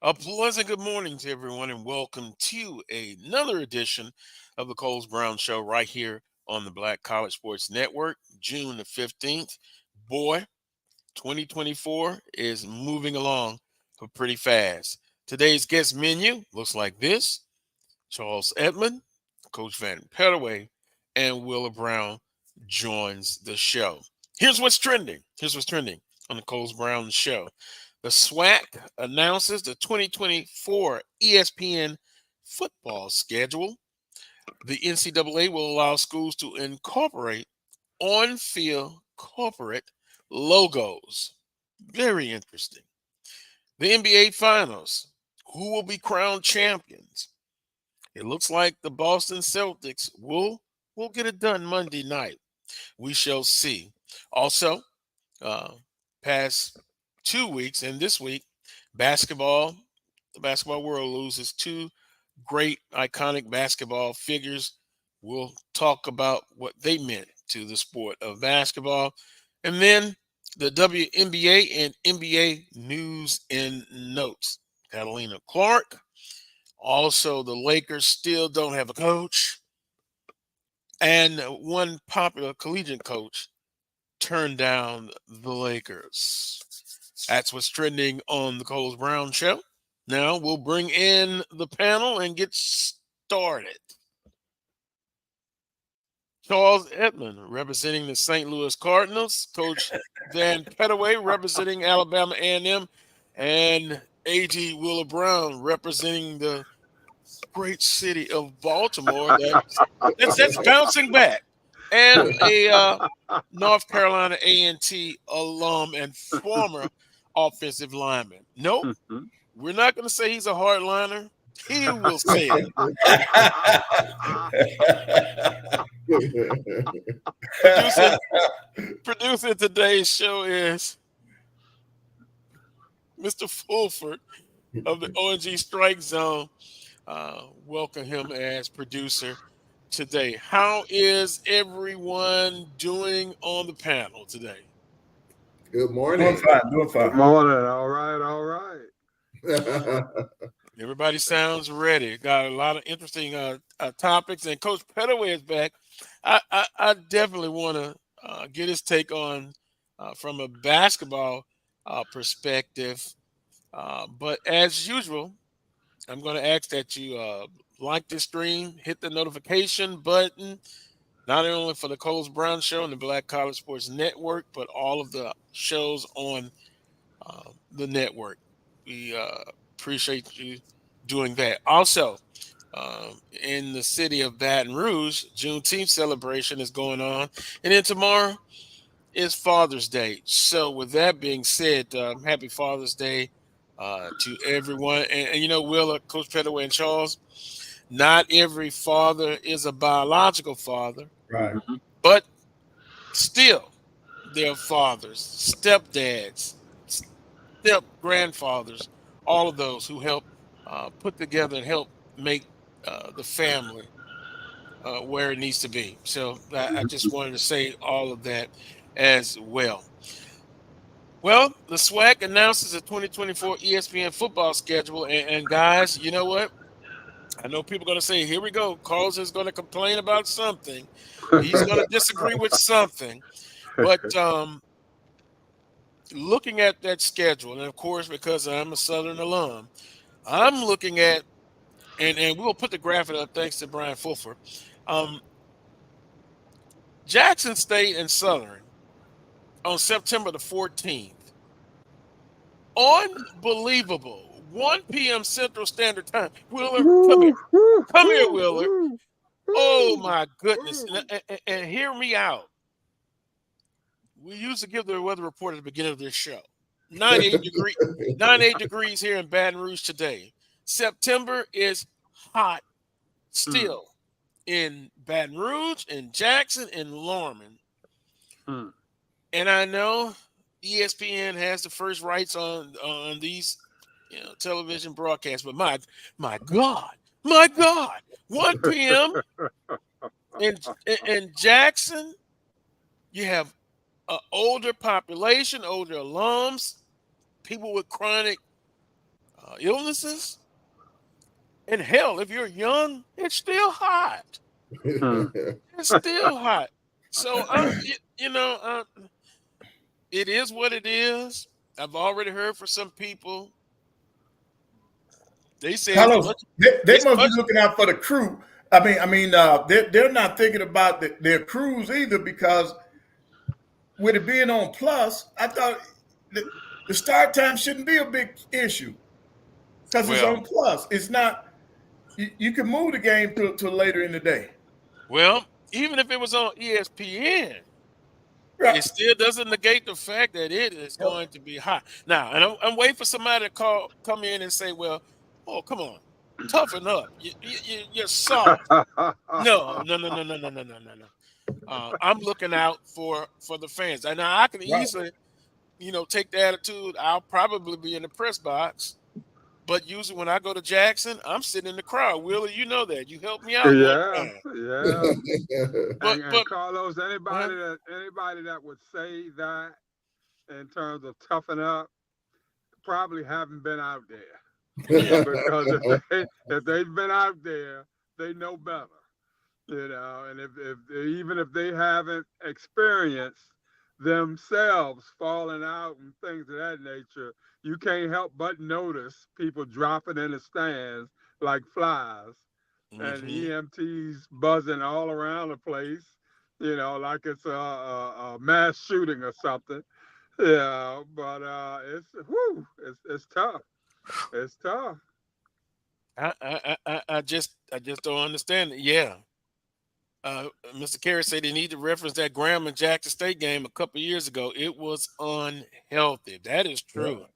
A pleasant good morning to everyone, and welcome to another edition of the Coles Brown Show right here on the Black College Sports Network, June the 15th. Boy, 2024 is moving along pretty fast. Today's guest menu looks like this: Charles Edmond, Coach Vann Pettaway, and Willa Brown joins the show. Here's what's trending. Here's what's trending on the Coles Brown Show. The SWAC announces the 2024 ESPN football schedule. The NCAA will allow schools to incorporate on-field corporate logos. Very interesting. The NBA Finals. Who will be crowned champions? It looks like the Boston Celtics will get it done Monday night. We shall see. Also, past 2 weeks and this week, the basketball world loses two great iconic basketball figures. We'll talk about what they meant to the sport of basketball. And then the WNBA and NBA news and notes. Catalina Clark. Also, the Lakers still don't have a coach. And one popular collegiate coach turned down the Lakers. That's what's trending on the Coles Brown Show. Now we'll bring in the panel and get started. Charles Edmond representing the St. Louis Cardinals, Coach Vann Pettaway representing Alabama A&M, and A.G. Willa Brown representing the great city of Baltimore. That's bouncing back. And a North Carolina A&T alum and former offensive lineman. Nope, we're not going to say he's a hardliner. He will say it. Producing today's show is Mr. Fulford of the ONG Strike Zone. Welcome him as producer today. How is everyone doing on the panel today? Good morning. Doing fine. Good morning. All right. Everybody sounds ready. Got a lot of interesting topics, and Coach Pettaway is back. I definitely want to get his take on from a basketball perspective. But as usual, I'm going to ask that you like this stream, hit the notification button, not only for the Coles Brown Show and the Black College Sports Network, but all of the shows on the network. We appreciate you doing that. Also, in the city of Baton Rouge, Juneteenth celebration is going on. And then tomorrow is Father's Day. So with that being said, happy Father's Day to everyone. And you know, Will, Coach Pettaway and Charles, not every father is a biological father. Right. But still, they're fathers, stepdads, step grandfathers, all of those who help put together and help make the family where it needs to be. So I just wanted to say all of that as well. Well, the SWAC announces the 2024 ESPN football schedule. And guys, you know what? I know people are going to say, here we go. Carlos is going to complain about something. He's going to disagree with something. But looking at that schedule, and of course, because I'm a Southern alum, I'm looking at, and we'll put the graphic up thanks to Brian Fulford. Jackson State and Southern on September the 14th. Unbelievable. 1 p.m. Central Standard Time. Wheeler, come here. Come here, Wheeler. Oh, my goodness. And hear me out. We used to give the weather report at the beginning of this show. 98 degrees here in Baton Rouge today. September is hot still in Baton Rouge, in Jackson, in Lorman. And I know ESPN has the first rights on these television broadcasts, but my God, 1 p.m. in Jackson, you have an older population, older alums, people with chronic illnesses. And hell, if you're young, it's still hot. Hmm. It's still hot. So, it is what it is. I've already heard from some people. They say it's Carlos, much. they It's must be much. looking out for the crew. They're not thinking about their crews either because with it being on plus, I thought the start time shouldn't be a big issue because it's Well, on plus. It's not. You can move the game to later in the day. well, even if it was on ESPN, Right. it still doesn't negate the fact that it is going to be hot. Now, and I'm waiting for somebody to come in and say, "Well, oh, come on, toughen up. You're soft." No, no, no, no, no, no, no, no, no, no. I'm looking out for the fans, and now I can Right. easily, take the attitude. I'll probably be in the press box, but usually when I go to Jackson, I'm sitting in the crowd. Willie, you know that. You helped me out one Yeah, time. yeah. And But Carlos, uh, anybody that would say that in terms of toughen up probably haven't been out there. yeah, Because if they've been out there, they know better. And if even if they haven't experienced themselves falling out and things of that nature, you can't help but notice people dropping in the stands like flies and hmm EMTs buzzing all around the place, like it's a mass shooting or something. Yeah, but it's tough. It's tough. I just don't understand it. Yeah. Mr. Carey said he need to reference that Graham and Jackson State game a couple years ago. It was unhealthy. That is Yeah. true.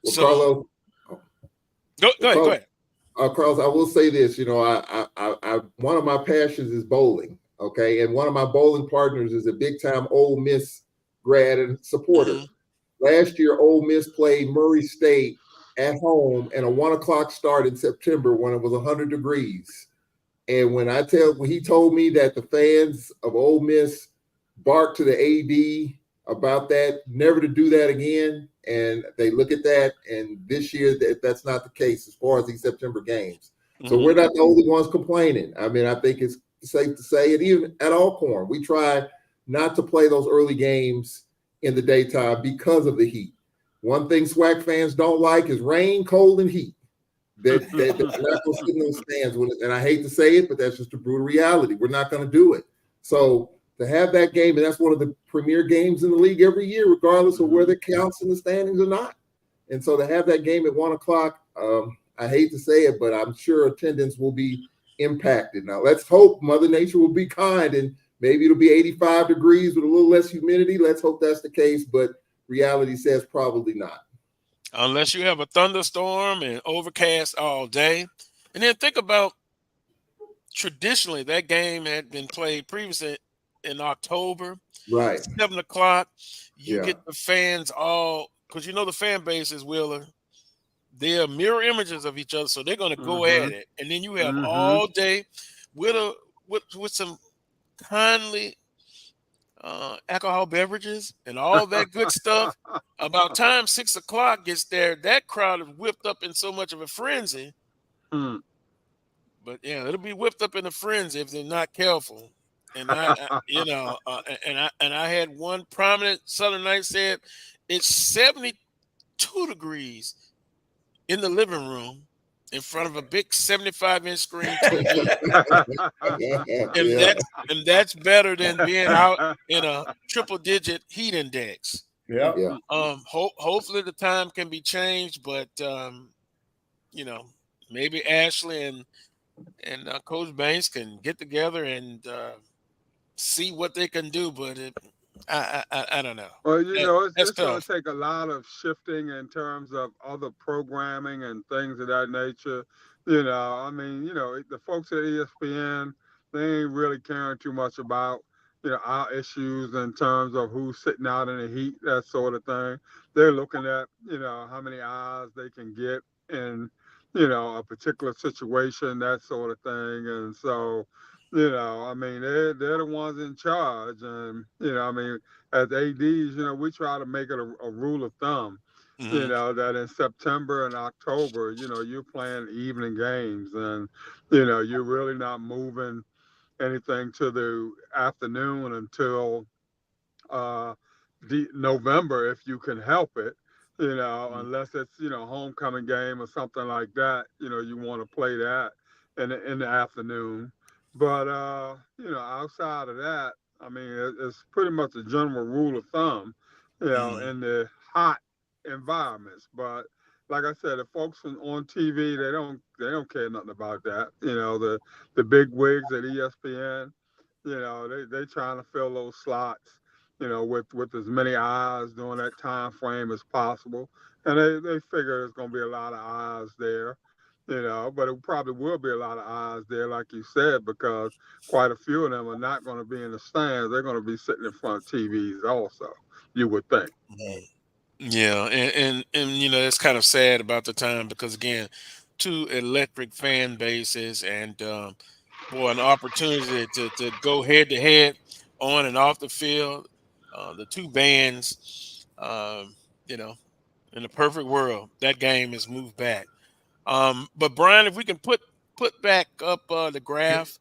Well, So Carlos, go ahead, go Carlos, ahead. Carlos, I will say this. One of my passions is bowling. Okay, and one of my bowling partners is a big time Ole Miss grad and supporter. hmm Last year, Ole Miss played Murray State at home and a 1 o'clock start in September when it was 100 degrees. And when he told me that the fans of Ole Miss barked to the AD about that, never to do that again, and they look at that, and this year that's not the case as far as these September games. So hmm we're not the only ones complaining. I mean, I think it's safe to say it. Even at Alcorn, we try not to play those early games in the daytime because of the heat. One thing SWAC fans don't like is rain, cold, and heat. They're not going to sit in those stands. And I hate to say it, but that's just a brutal reality. We're not going to do it. So to have that game, and that's one of the premier games in the league every year, regardless of whether it counts in the standings or not. And so to have that game at 1 o'clock, I hate to say it, but I'm sure attendance will be impacted. Now, let's hope Mother Nature will be kind and maybe it'll be 85 degrees with a little less humidity. Let's hope that's the case, but reality says probably not. Unless you have a thunderstorm and overcast all day. And then think about traditionally that game had been played previously in October, Right. 7 o'clock. You Yeah. get the fans all because the fan base is Wheeler. They're mirror images of each other, so they're going to go Mm-hmm. at it. And then you have Mm-hmm. all day with some kindly alcohol beverages and all that good stuff. About time 6 o'clock gets there, that crowd is whipped up in so much of a frenzy. Hmm. But yeah, it'll be whipped up in a frenzy if they're not careful. And I had one prominent Southern Knight said it's 72 degrees in the living room in front of a big 75-inch screen TV, and Yeah. that's better than being out in a triple-digit heat index. Yeah. Yeah. Hopefully the time can be changed, but you know, maybe Ashley and Coach Banks can get together and see what they can do. But I don't know. Well, That's it's going tough. to take a lot of shifting in terms of other programming and things of that nature. I mean, the folks at ESPN, they ain't really caring too much about, our issues in terms of who's sitting out in the heat, that sort of thing. They're looking at, how many hours they can get in, a particular situation, that sort of thing. And so, I mean, they're the ones in charge. And, I mean, as ADs, we try to make it a rule of thumb. You know, that in September and October, you know, you're playing evening games, and you know, you're really not moving anything to the afternoon until uh, November, if you can help it. You know, unless it's, you know, homecoming game or something like that. You know, you want to play that in the afternoon. But you know, outside of that, I mean, it's pretty much a general rule of thumb. You know, in the hot environments. But like I said, the folks on TV, they don't care nothing about that. You know, the big wigs at ESPN, you know, they trying to fill those slots, you know, with as many eyes during that time frame as possible. And they figure there's going to be a lot of eyes there, you know, but it probably will be a lot of eyes there, like you said, because quite a few of them are not going to be in the stands. They're going to be sitting in front of TVs also, you would think. Yeah, and you know, it's kind of sad about the time because again, two electric fan bases and boy, an opportunity to go head to head on and off the field. The two bands, you know, in a perfect world, that game is moved back. But Brian, if we can put back up the graph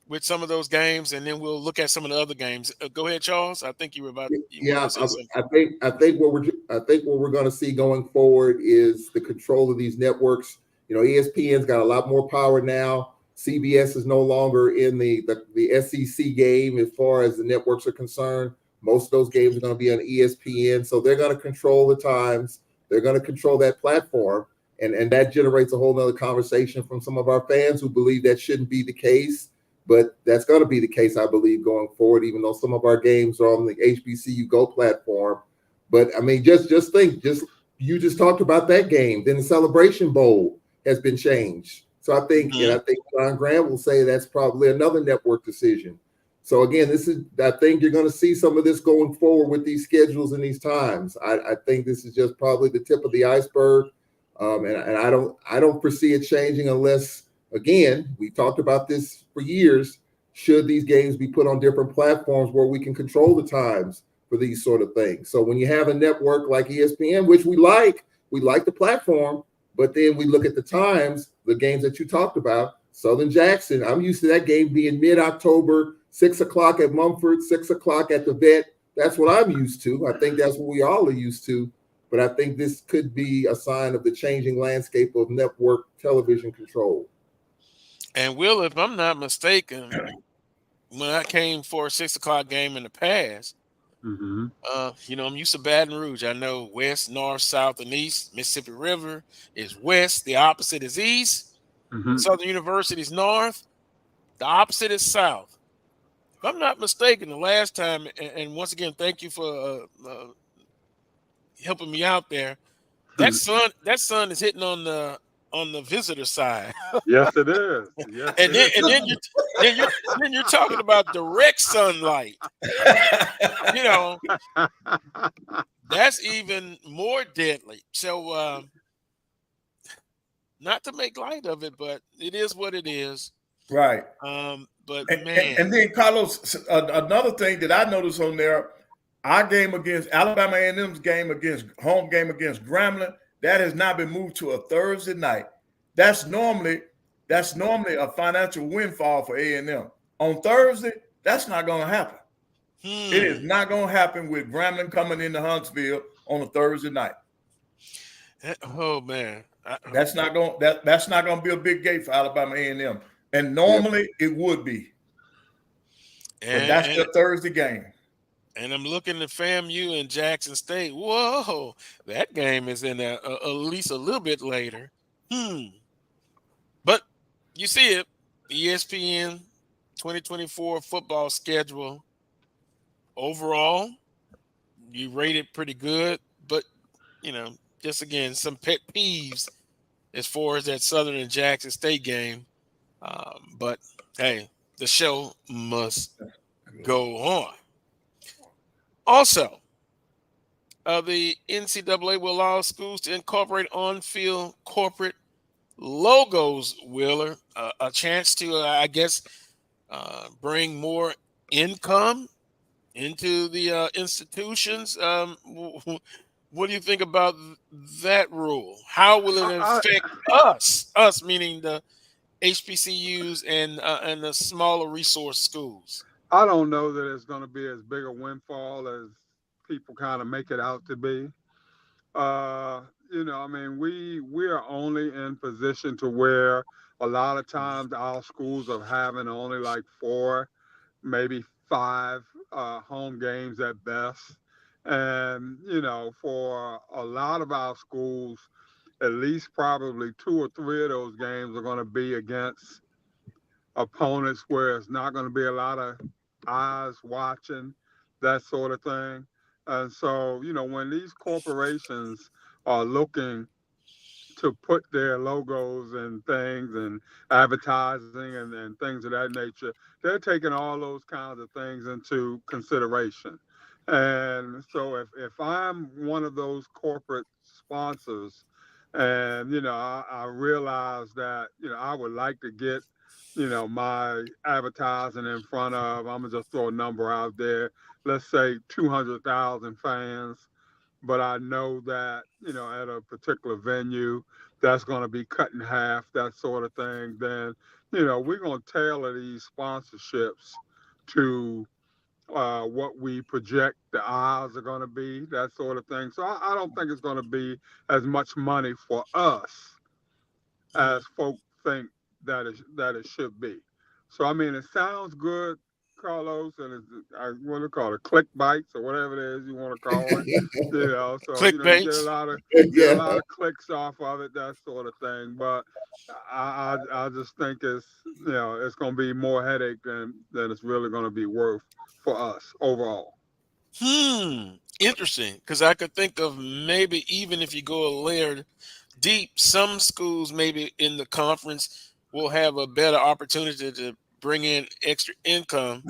with some of those games, and then we'll look at some of the other games. Go ahead, Charles. I think you were going Yeah, to say something. I think what we're going to see going forward is the control of these networks. You know, ESPN's got a lot more power now. CBS is no longer in the SEC game as far as the networks are concerned. Most of those games are going to be on ESPN, so they're going to control the times. They're going to control that platform, and that generates a whole nother conversation from some of our fans who believe that shouldn't be the case. But that's going to be the case, I believe, going forward, even though some of our games are on the HBCU Go platform. But I mean, just think, you just talked about that game. Then the Celebration Bowl has been changed. So I think John Grant will say that's probably another network decision. So again, I think you're going to see some of this going forward with these schedules and these times. I think this is just probably the tip of the iceberg, and I don't foresee it changing unless. Again, we talked about this for years. Should these games be put on different platforms where we can control the times for these sort of things? So when you have a network like ESPN, which we like the platform, but then we look at the times, the games that you talked about, Southern Jackson, I'm used to that game being mid-October, 6 o'clock at Mumford, 6 o'clock at the Vet. That's what I'm used to. I think that's what we all are used to. But I think this could be a sign of the changing landscape of network television control. And Will, if I'm not mistaken, when I came for a 6 o'clock game in the past, you know, I'm used to Baton Rouge. I know west, north, south, and east. Mississippi River is west. The opposite is east. Southern University is north. The opposite is south. If I'm not mistaken, the last time, and once again, thank you for helping me out there. That sun is hitting on the visitor side. Yes, it is. Yes, And then you're talking about direct sunlight. You know, that's even more deadly. So not to make light of it, but it is what it is. Right. But and, man, and then Carlos, another thing that I noticed on there, our game against Alabama A&M's home game against Grambling, that has now been moved to a Thursday night. That's normally a financial windfall for A&M. On Thursday, that's not going to happen. It is not going to happen with Grambling coming into Huntsville on a Thursday night. Oh man, that's not going to be a big gate for Alabama A&M. And normally it would be. But that's the Thursday game. And I'm looking at FAMU and Jackson State. Whoa, that game is in at least a little bit later. But you see it, ESPN 2024 football schedule. Overall, you rate it pretty good. But, you know, just again, some pet peeves as far as that Southern and Jackson State game. But, hey, the show must go on. Also, the NCAA will allow schools to incorporate on-field corporate logos, Wheeler, a chance to, I guess, bring more income into the institutions. What do you think about that rule? How will it affect us, meaning the HBCUs and the smaller resource schools? I don't know that it's going to be as big a windfall as people kind of make it out to be. I mean, we are only in position to where a lot of times our schools are having only like 4, maybe 5 home games at best. And, for a lot of our schools, at least probably 2 or 3 of those games are going to be against opponents where it's not going to be a lot of eyes watching, that sort of thing. And so, when these corporations are looking to put their logos and things and advertising and things of that nature, they're taking all those kinds of things into consideration. And so if I'm one of those corporate sponsors and, I realize that, I would like to get, my advertising in front of, I'm gonna just throw a number out there, let's say 200,000 fans, but I know that, at a particular venue, that's going to be cut in half, that sort of thing, then, we're going to tailor these sponsorships to what we project the odds are going to be, that sort of thing. So I don't think it's going to be as much money for us as folk think that it should be. So, I mean, it sounds good, Carlos, and I want to call it click bites or whatever it is you want to call it. So you get a lot of clicks off of it, that sort of thing. But I just think it's it's going to be more headache than it's really going to be worth for us overall. Interesting, because I could think of maybe even if you go a layer deep, some schools maybe in the conference will have a better opportunity to bring in extra income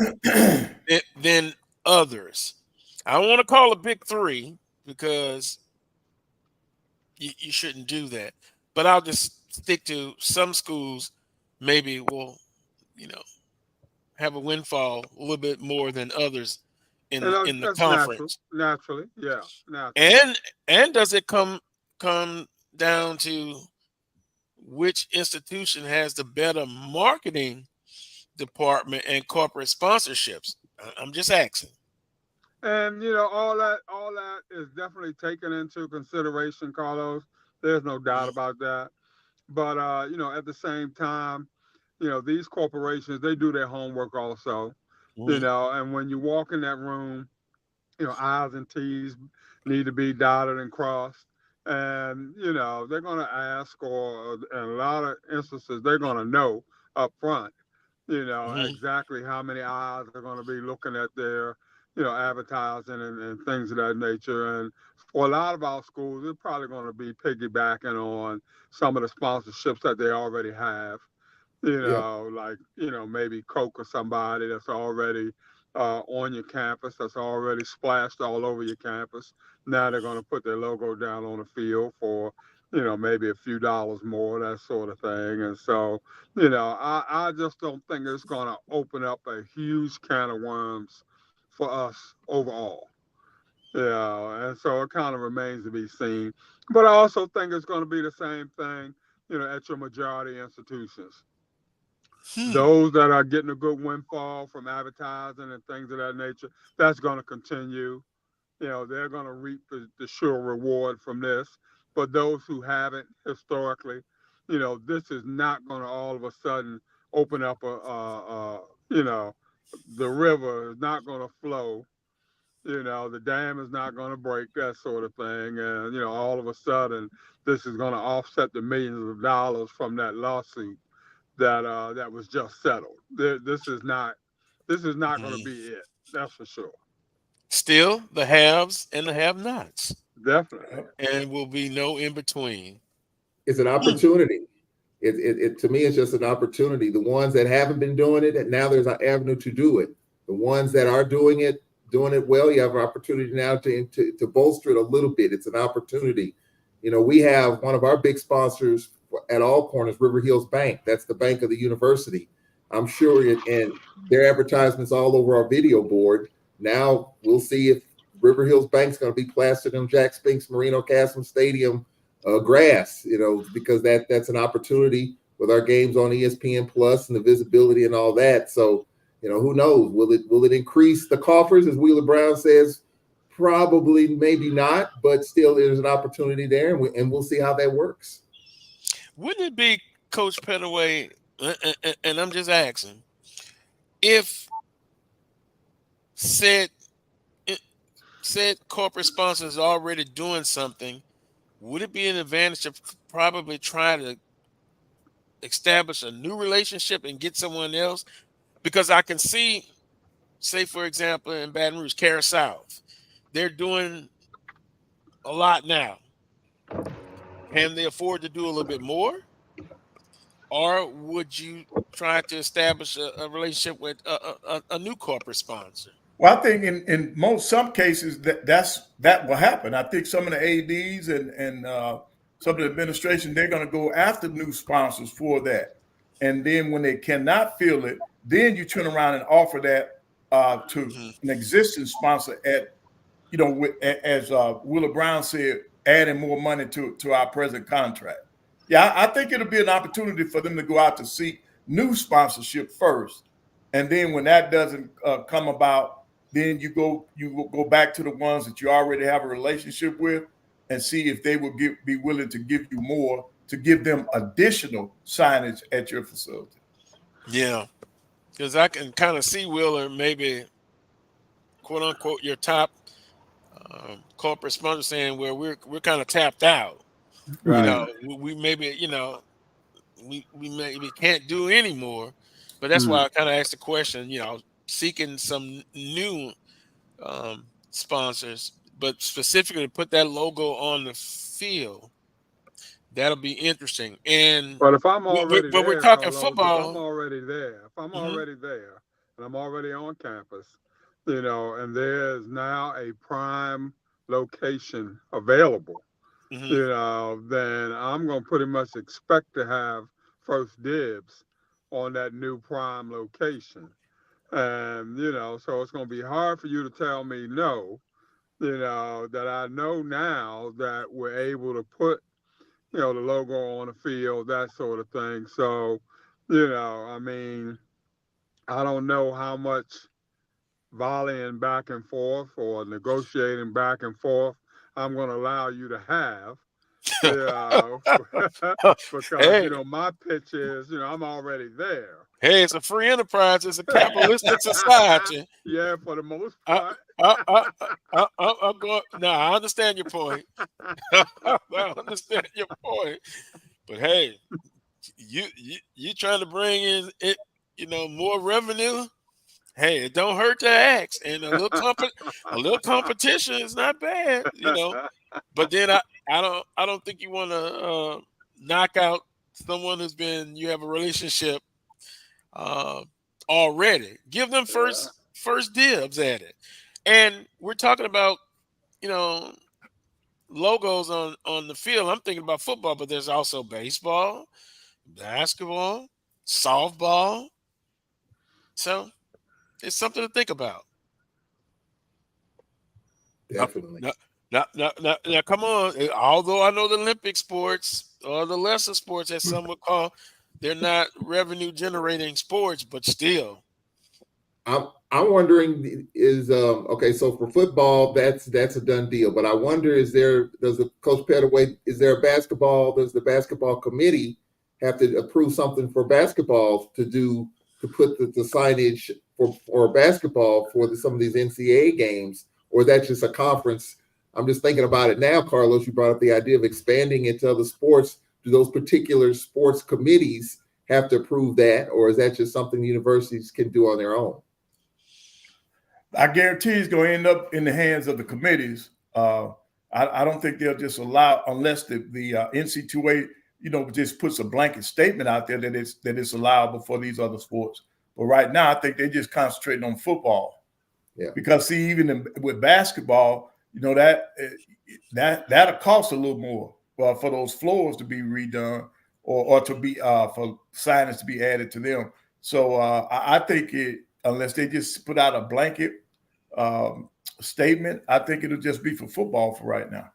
than others. I don't want to call it big 3 because you shouldn't do that. But I'll just stick to some schools maybe will, have a windfall a little bit more than others in the conference. Naturally. And does it come down to which institution has the better marketing department and corporate sponsorships? I'm just asking. And all that is definitely taken into consideration, Carlos. There's no doubt about that. But at the same time, these corporations, they do their homework also. And when you walk in that room, I's and T's need to be dotted and crossed. And they're going to ask, or in a lot of instances, they're going to know up front, exactly how many eyes are going to be looking at their, advertising and things of that nature. And for a lot of our schools, they're probably going to be piggybacking on some of the sponsorships that they already have. Like, maybe Coke or somebody that's already on your campus, that's already splashed all over your campus. Now they're going to put their logo down on the field for, maybe a few dollars more, that sort of thing. And so, I just don't think it's going to open up a huge can of worms for us overall. And so it kind of remains to be seen. But I also think it's going to be the same thing, at your majority institutions. Those that are getting a good windfall from advertising and things of that nature, that's going to continue. They're going to reap the sure reward from this. But those who haven't historically, this is not going to all of a sudden open up the river is not going to flow. The dam is not going to break, that sort of thing. And, all of a sudden, this is going to offset the millions of dollars from that lawsuit that was just settled. This is not going to be it. That's for sure. Still, the haves and the have-nots. Definitely. And will be no in between. It's an opportunity. It to me, it's just an opportunity. The ones that haven't been doing it, and now there's an avenue to do it. The ones that are doing it well, you have an opportunity now to bolster it a little bit. It's an opportunity. We have one of our big sponsors at all corners, River Hills Bank. That's the bank of the university. I'm sure and their advertisements all over our video board. Now we'll see if River Hills Bank's going to be plastered on Jack Spinks Marino Castle Stadium grass, because that's an opportunity with our games on ESPN Plus and the visibility and all that. So, who knows? Will it increase the coffers, as Wheeler Brown says? Probably, maybe not, but still there's an opportunity there, and we'll see how that works. Wouldn't it be, Coach Pettaway, and I'm just asking, if said corporate sponsor is already doing something, would it be an advantage to probably try to establish a new relationship and get someone else? Because I can see, say, for example, in Baton Rouge, Cara South, they're doing a lot now. Can they afford to do a little bit more? Or would you try to establish a relationship with a new corporate sponsor? Well, I think in some cases that will happen. I think some of the ADs and some of the administration, they're going to go after new sponsors for that. And then when they cannot fill it, then you turn around and offer that to an existing sponsor at, as Wheeler Brown said, adding more money to our present contract. Yeah, I think it'll be an opportunity for them to go out to seek new sponsorship first. And then when that doesn't come about, then you go back to the ones that you already have a relationship with and see if they will be willing to give you more, to give them additional signage at your facility. Yeah, because I can kind of see, Wheeler, maybe, quote unquote, your top corporate sponsor saying, well, we're kind of tapped out. Right. We maybe, we maybe can't do anymore. But that's why I kind of asked the question, seeking some new sponsors, but specifically put that logo on the field. That'll be interesting. And But if I'm already but we're there, talking Carlos, football. if I'm already there, and I'm already on campus, and there's now a prime location available, then I'm going to pretty much expect to have first dibs on that new prime location. And, so it's going to be hard for you to tell me no, that I know now that we're able to put, the logo on the field, that sort of thing. So, I mean, I don't know how much volleying back and forth or negotiating back and forth I'm going to allow you to have. Because, Hey. my pitch is, I'm already there. Hey, it's a free enterprise. It's a capitalistic society. Yeah, for the most part. I'm going. No, I understand your point. I understand your point. But hey, you trying to bring in it, more revenue. Hey, it don't hurt to ask, and a little competition is not bad, But then I don't think you want to knock out someone you have a relationship already. Give them first dibs at it. And we're talking about, logos on the field. I'm thinking about football, but there's also baseball, basketball, softball. So it's something to think about. Definitely. Now, come on. Although I know the Olympic sports or the lesser sports, as some would call, they're not revenue generating sports, but still. I'm wondering okay. So for football, that's a done deal. But I wonder, does Coach Pettaway, does the basketball committee have to approve something for basketball to put the signage for basketball for some of these NCAA games, or is that just a conference? I'm just thinking about it now, Carlos. You brought up the idea of expanding into other sports. Do those particular sports committees have to approve that, or is that just something universities can do on their own? I guarantee it's going to end up in the hands of the committees. I don't think they'll just allow, unless the NCAA, just puts a blanket statement out there that it's allowable for these other sports. But right now, I think they're just concentrating on football. Yeah. Because see, even with basketball, that'll cost a little more for those floors to be redone or to be for signage to be added to them. So I think unless they just put out a blanket statement. I think it'll just be for football for right now.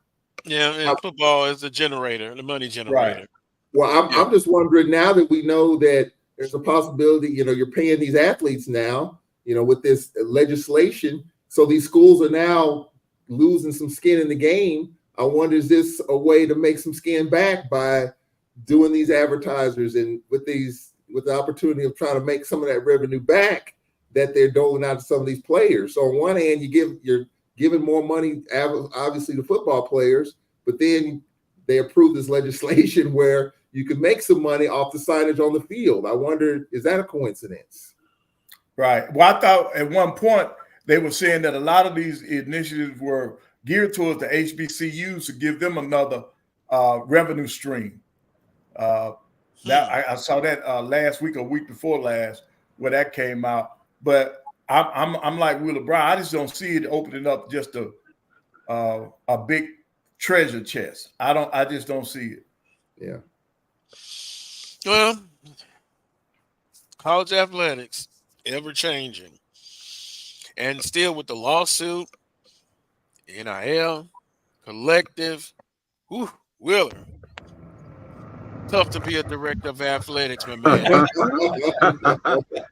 Yeah, and football is the generator, the money generator. Right. Well, I'm just wondering, now that we know that there's a possibility, you're paying these athletes now, with this legislation. So these schools are now losing some skin in the game. I wonder, is this a way to make some skin back by doing these advertisers and with the opportunity of trying to make some of that revenue back that they're doling out to some of these players? So on one hand, you're giving more money, obviously, to football players, but then they approve this legislation where you can make some money off the signage on the field. I wonder, is that a coincidence? Right. Well, I thought at one point they were saying that a lot of these initiatives were geared towards the HBCUs to give them another revenue stream. I saw that last week or week before last where that came out. But I'm like Wheeler Brown. I just don't see it opening up just a big treasure chest. I just don't see it. Yeah. Well, college athletics, ever changing. And still with the lawsuit, NIL, collective, Wheeler. Tough to be a director of athletics, my man.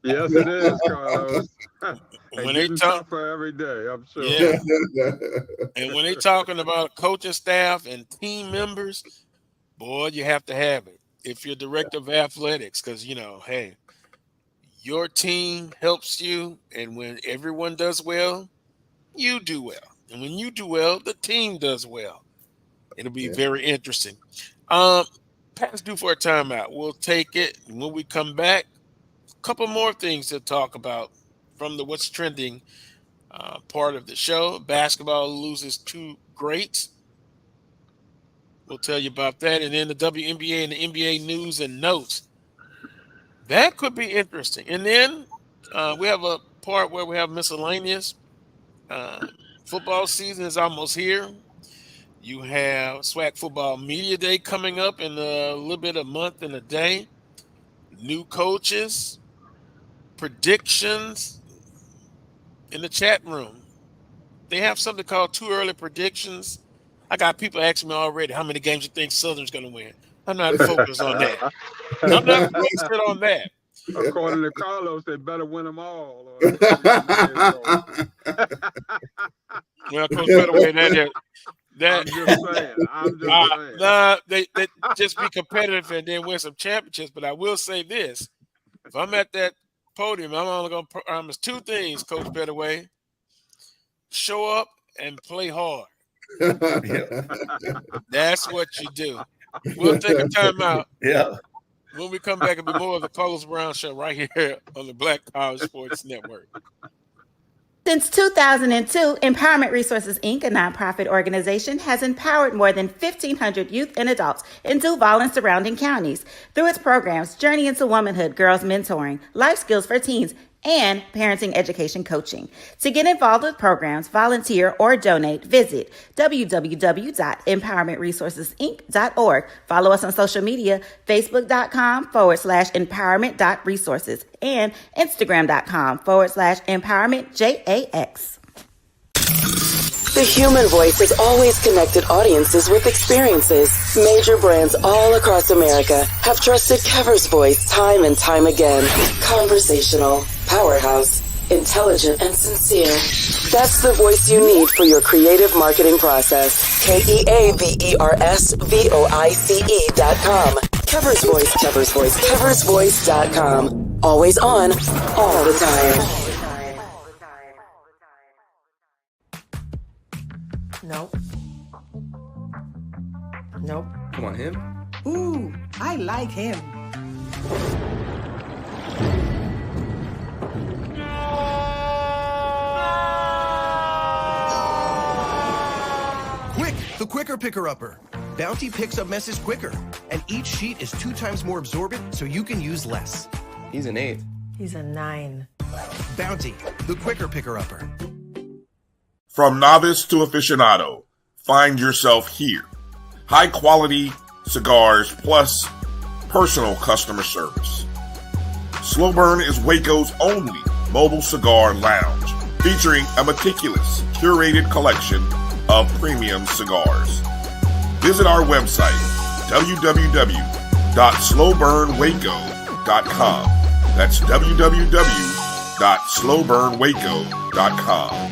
Yes, it is, Carlos. When they talk for every day, I'm sure. Yeah. And when they talking about coaching staff and team members, boy, you have to have it. If you're director of athletics, because hey, your team helps you, and when everyone does well, you do well. And when you do well, the team does well. It'll be very interesting. Past due for a timeout. We'll take it. When we come back, a couple more things to talk about from the What's Trending part of the show. Basketball loses 2 greats. We'll tell you about that. And then the WNBA and the NBA news and notes. That could be interesting. And then we have a part where we have miscellaneous. Football season is almost here. You have SWAC Football Media Day coming up in a little bit, a month and a day. New coaches, predictions in the chat room. They have something called Too Early Predictions. I got people asking me already how many games you think Southern's going to win. I'm not focused on that. I'm not focused on that. According to Carlos, they better win them all. Well, Coach Pettaway, I'm just saying. Nah, they just be competitive and then win some championships. But I will say this: if I'm at that podium, I'm only going to promise 2 things, Coach Pettaway: show up and play hard. That's what you do. We'll take a timeout. Yeah. When we come back, it'll be more of the Carlos Brown Show right here on the Black College Sports Network. Since 2002, Empowerment Resources, Inc., a nonprofit organization, has empowered more than 1,500 youth and adults in Duval and surrounding counties through its programs Journey into Womanhood, Girls Mentoring, Life Skills for Teens, and Parenting Education Coaching. To get involved with programs, volunteer, or donate, visit www.empowermentresourcesinc.org. Follow us on social media, facebook.com/empowerment.resources and instagram.com/empowermentJAX. The human voice has always connected audiences with experiences. Major brands all across America have trusted Kever's voice time and time again. Conversational, powerhouse, intelligent, and sincere. That's the voice you need for your creative marketing process. KEAVERSVOICE.com. Kever's Voice, Kever's Voice, KeversVoice.com. Always on, all the time. Nope. Nope. Come on, him? Ooh, I like him. Quick, the quicker picker-upper. Bounty picks up messes quicker, and each sheet is 2 times more absorbent, so you can use less. He's an 8. He's a 9. Bounty, the quicker picker-upper. From novice to aficionado, find yourself here. High quality cigars plus personal customer service. Slow Burn is Waco's only mobile cigar lounge, featuring a meticulous, curated collection of premium cigars. Visit our website, www.slowburnwaco.com. That's www.slowburnwaco.com.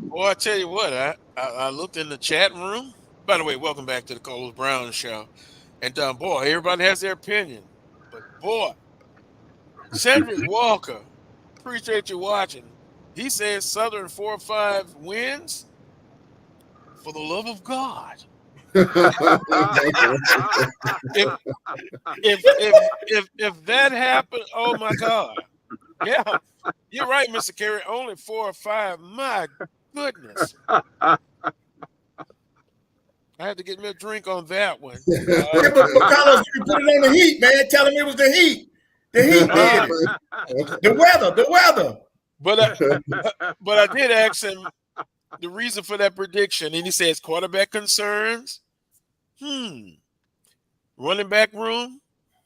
Well, I tell you what, I looked in the chat room. By the way, welcome back to the Coach Brown Show. And boy, everybody has their opinion. But boy, Cedric Walker, appreciate you watching. He says Southern 4 or 5 wins. For the love of God. if that happened, oh my God. Yeah, you're right, Mr. Carey. Only 4 or 5. My goodness. I had to get me a drink on that one. But Carlos, you put it on the heat, man. Tell him it was the heat. The heat did it. The weather. But I did ask him the reason for that prediction, and he says quarterback concerns. Running back room.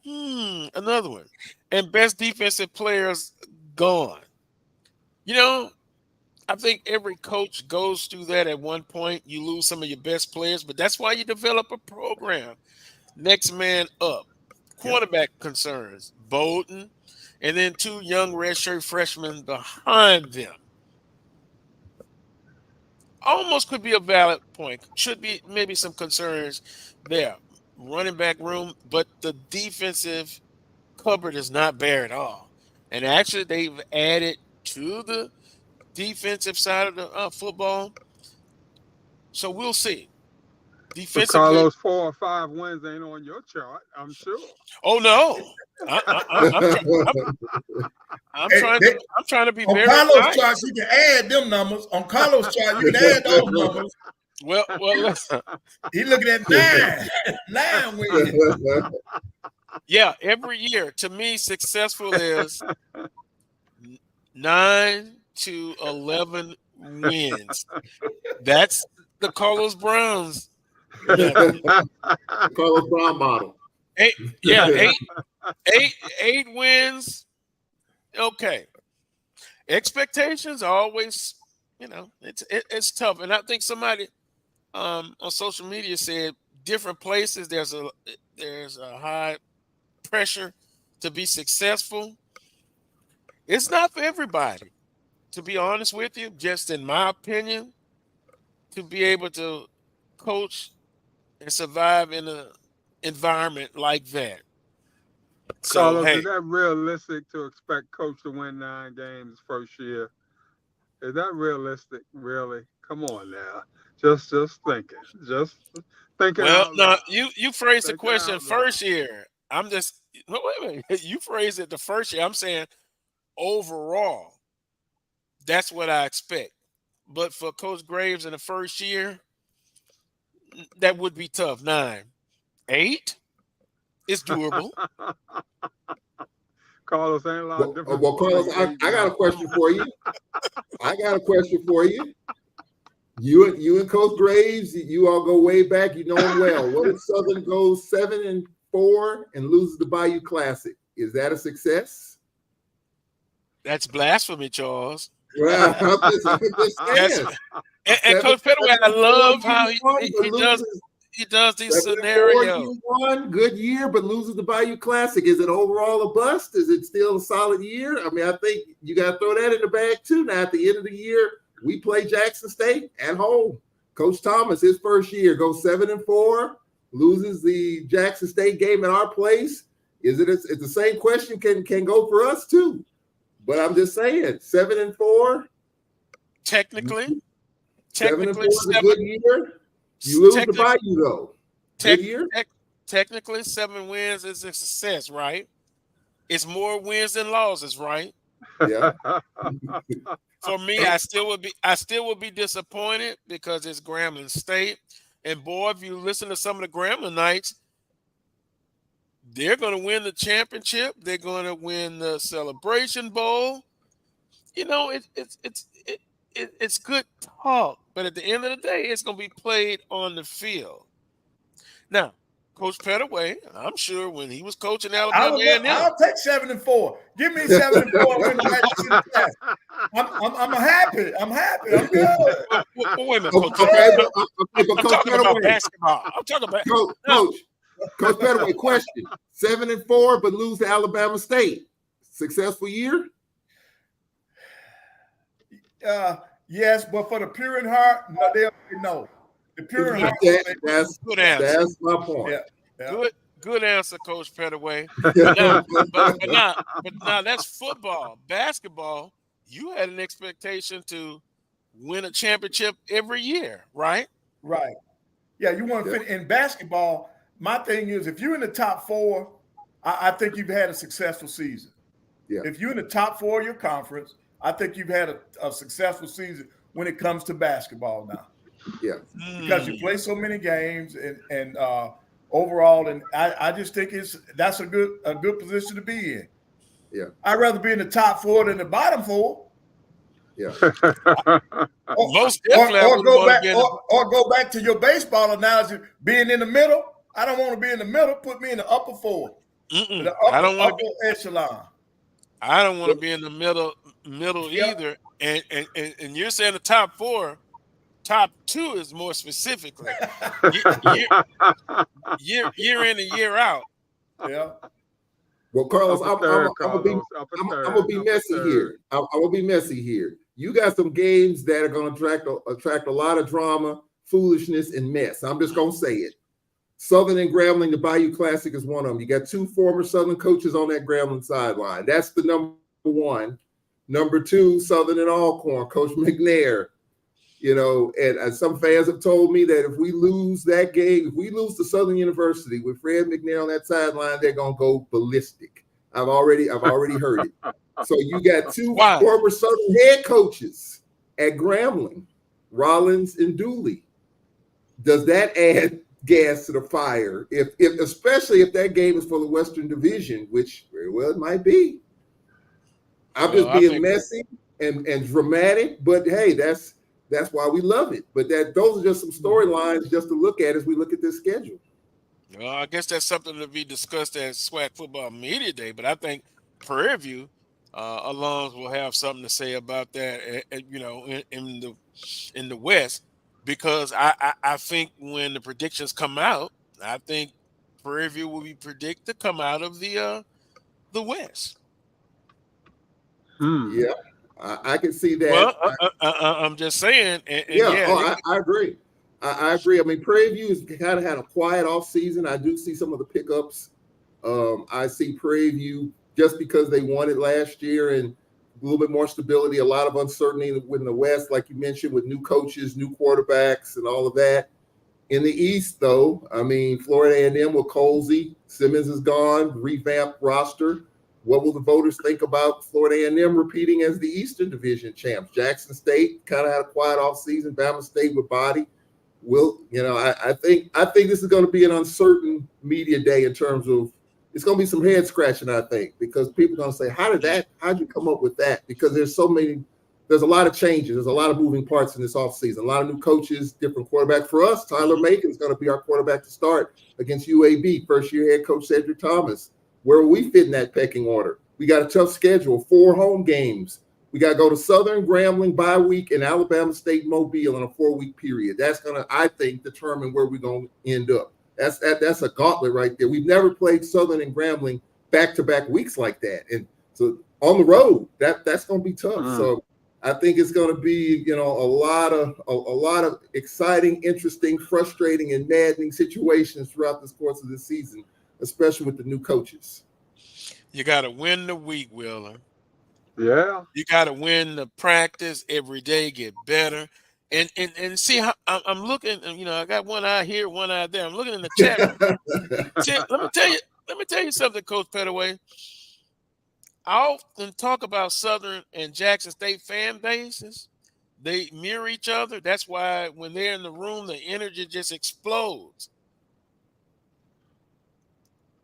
Another one. And best defensive players gone. You know, I think every coach goes through that at one point. You lose some of your best players, but that's why you develop a program. Next man up. Quarterback concerns. Bolden, and then 2 young redshirt freshmen behind them. Almost could be a valid point. Should be maybe some concerns there. Running back room, but the defensive cupboard is not bare at all. And actually, they've added to the defensive side of the football. So we'll see. So Carlos, 4 or 5 wins ain't on your chart, I'm sure. Oh no, I'm trying to be on very Carlos' nice. chart, you can add them numbers. On Carlos' chart, you can add those numbers. Well, listen. He's looking at 9 wins. Yeah, every year to me, successful is 9 to 11 wins. That's the Carlos Brown's. Carlos Brown model. 8 wins. Okay. Expectations are always, it's tough. And I think somebody on social media said different places there's a high pressure to be successful. It's not for everybody, to be honest with you, just in my opinion, to be able to coach and survive in an environment like that. So, Carlos, is that realistic to expect Coach to win 9 games first year? Is that realistic, really? Come on now. Just thinking. Just thinking. Well, no, you phrased the question first year. I'm just wait a minute. You phrased it the first year. I'm saying overall, that's what I expect. But for Coach Graves in the first year, that would be tough. 9, 8 is doable. Carlos, ain't a lot of difference. Well, Carlos, I got a question for you. You and Coach Graves, you all go way back. You know him well. What if Southern goes 7-4 and loses the Bayou Classic? Is that a success? That's blasphemy, Charles. Well, I'm just saying. And Coach Pettaway, I love how he does these scenarios. You won, good year, but loses the Bayou Classic. Is it overall a bust? Is it still a solid year? I mean, I think you got to throw that in the bag too. Now, at the end of the year, we play Jackson State at home. Coach Thomas, his first year, goes 7-4, loses the Jackson State game at our place. It's the same question can go for us too. But I'm just saying, 7-4. Technically 7-4 is a good year. You lose the Bayou though. Good year. Technically, 7 wins is a success, right? It's more wins than losses, right? Yeah. For me, I still would be disappointed because it's Grambling State. And boy, if you listen to some of the Grambling Knights, they're going to win the championship. They're going to win the Celebration Bowl. You know, it's good talk, but at the end of the day, it's going to be played on the field. Now, Coach Pettaway, I'm sure when he was coaching Alabama, I'll take 7-4. Give me 7-4. Win the national. I'm happy. I'm good. Wait a minute, Coach. I'm talking about basketball. I'm talking about Coach Pettaway. Question: 7-4, but lose to Alabama State. Successful year? Yes, but for the pure in heart, no, they already know. The pure in heart. That's good answer. That's my point. Yeah. Good answer, Coach Pettaway. But now that's football. Basketball, you had an expectation to win a championship every year, right? Right. Yeah, you want to fit in basketball. My thing is, if you're in the top 4, I think you've had a successful season. Yeah. If you're in the top 4 of your conference, I think you've had a successful season when it comes to basketball now. Yeah. Because you play so many games and overall, and I just think that's a good position to be in. Yeah. I'd rather be in the top 4 than the bottom 4. Yeah. Most definitely. Or go back to your baseball analogy, being in the middle. I don't want to be in the middle. Put me in the upper 4. I don't want to be echelon. I don't want to be in the middle either. And you're saying the top 4, top 2 is more specifically year in and year out. Yeah. Well, Carlos, I'm gonna be messy here. I'm gonna be messy here. You got some games that are gonna attract a lot of drama, foolishness, and mess. I'm just gonna say it. Southern and Grambling, the Bayou Classic is one of them. You got 2 former Southern coaches on that Grambling sideline. That's the number 1. Number 2, Southern and Alcorn, Coach McNair. You know, and some fans have told me that if we lose that game, if we lose to Southern University with Fred McNair on that sideline, they're gonna go ballistic. I've already heard it. So you got 2 former Southern head coaches at Grambling, Rollins and Dooley. Does that add gas to the fire? If especially if that game is for the Western Division, which very well it might be. I'm just being messy and dramatic, but hey, that's why we love it. But those are just some storylines just to look at as we look at this schedule. Well, I guess that's something to be discussed at SWAC Football Media Day. But I think Prairie View alums will have something to say about that. You know, in the West, because I think when the predictions come out, I think Prairie View will be predicted to come out of the West. Yeah. I can see that. Well, I'm just saying. I agree. I agree. I mean, Prairie View has kind of had a quiet off season. I do see some of the pickups. I see Prairie View just because they won it last year and a little bit more stability, a lot of uncertainty in the West, like you mentioned, with new coaches, new quarterbacks, and all of that. In the East, though, I mean, Florida A&M with Colsey, Simmons is gone, revamped roster. What will the voters think about Florida A&M repeating as the Eastern Division champs? Jackson State kind of had a quiet offseason. Bama State with Body. I think this is going to be an uncertain media day in terms of it's going to be some head scratching, I think, because people are going to say, how'd you come up with that? Because there's a lot of changes. There's a lot of moving parts in this offseason. A lot of new coaches, different quarterback. For us, Tyler Macon is going to be our quarterback to start against UAB. First-year head coach Cedric Thomas. Where will we fit in that pecking order? We got a tough schedule, 4 home games. We got to go to Southern, Grambling, bye week, and Alabama State, Mobile in a 4-week period. That's going to, I think, determine where we're going to end up. That's a gauntlet right there. We've never played Southern and Grambling back-to-back weeks like that. And so on the road, that's going to be tough. So I think it's going to be, a lot of exciting, interesting, frustrating, and maddening situations throughout the course of this season, especially with the new coaches. You got to win the week, Wheeler. Yeah. You got to win the practice every day, get better. And see how I'm looking, I got one eye here, one eye there. I'm looking in the chat room. See, let me tell you something, Coach Pettaway. I often talk about Southern and Jackson State fan bases. They mirror each other. That's why when they're in the room, the energy just explodes.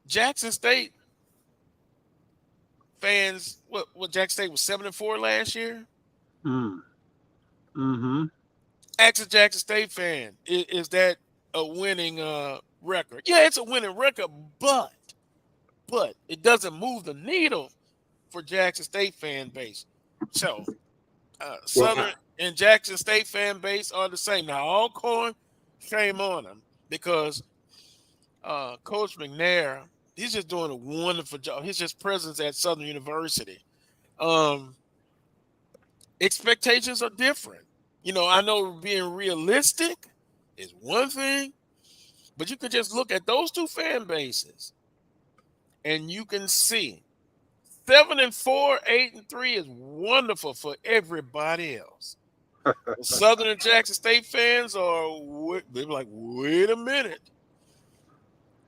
Jackson State fans, what Jackson State was 7-4 last year? Mm-hmm. Ask a Jackson State fan, is that a winning record? Yeah, it's a winning record, but it doesn't move the needle for Jackson State fan base. So Southern and Jackson State fan base are the same. Now, Alcorn, shame on them because Coach McNair, he's just doing a wonderful job. He's just presence at Southern University. Expectations are different. I know being realistic is one thing, but you can just look at those two fan bases and you can see 7-4, 8-3 is wonderful for everybody else. Southern and Jackson State fans they're like, wait a minute.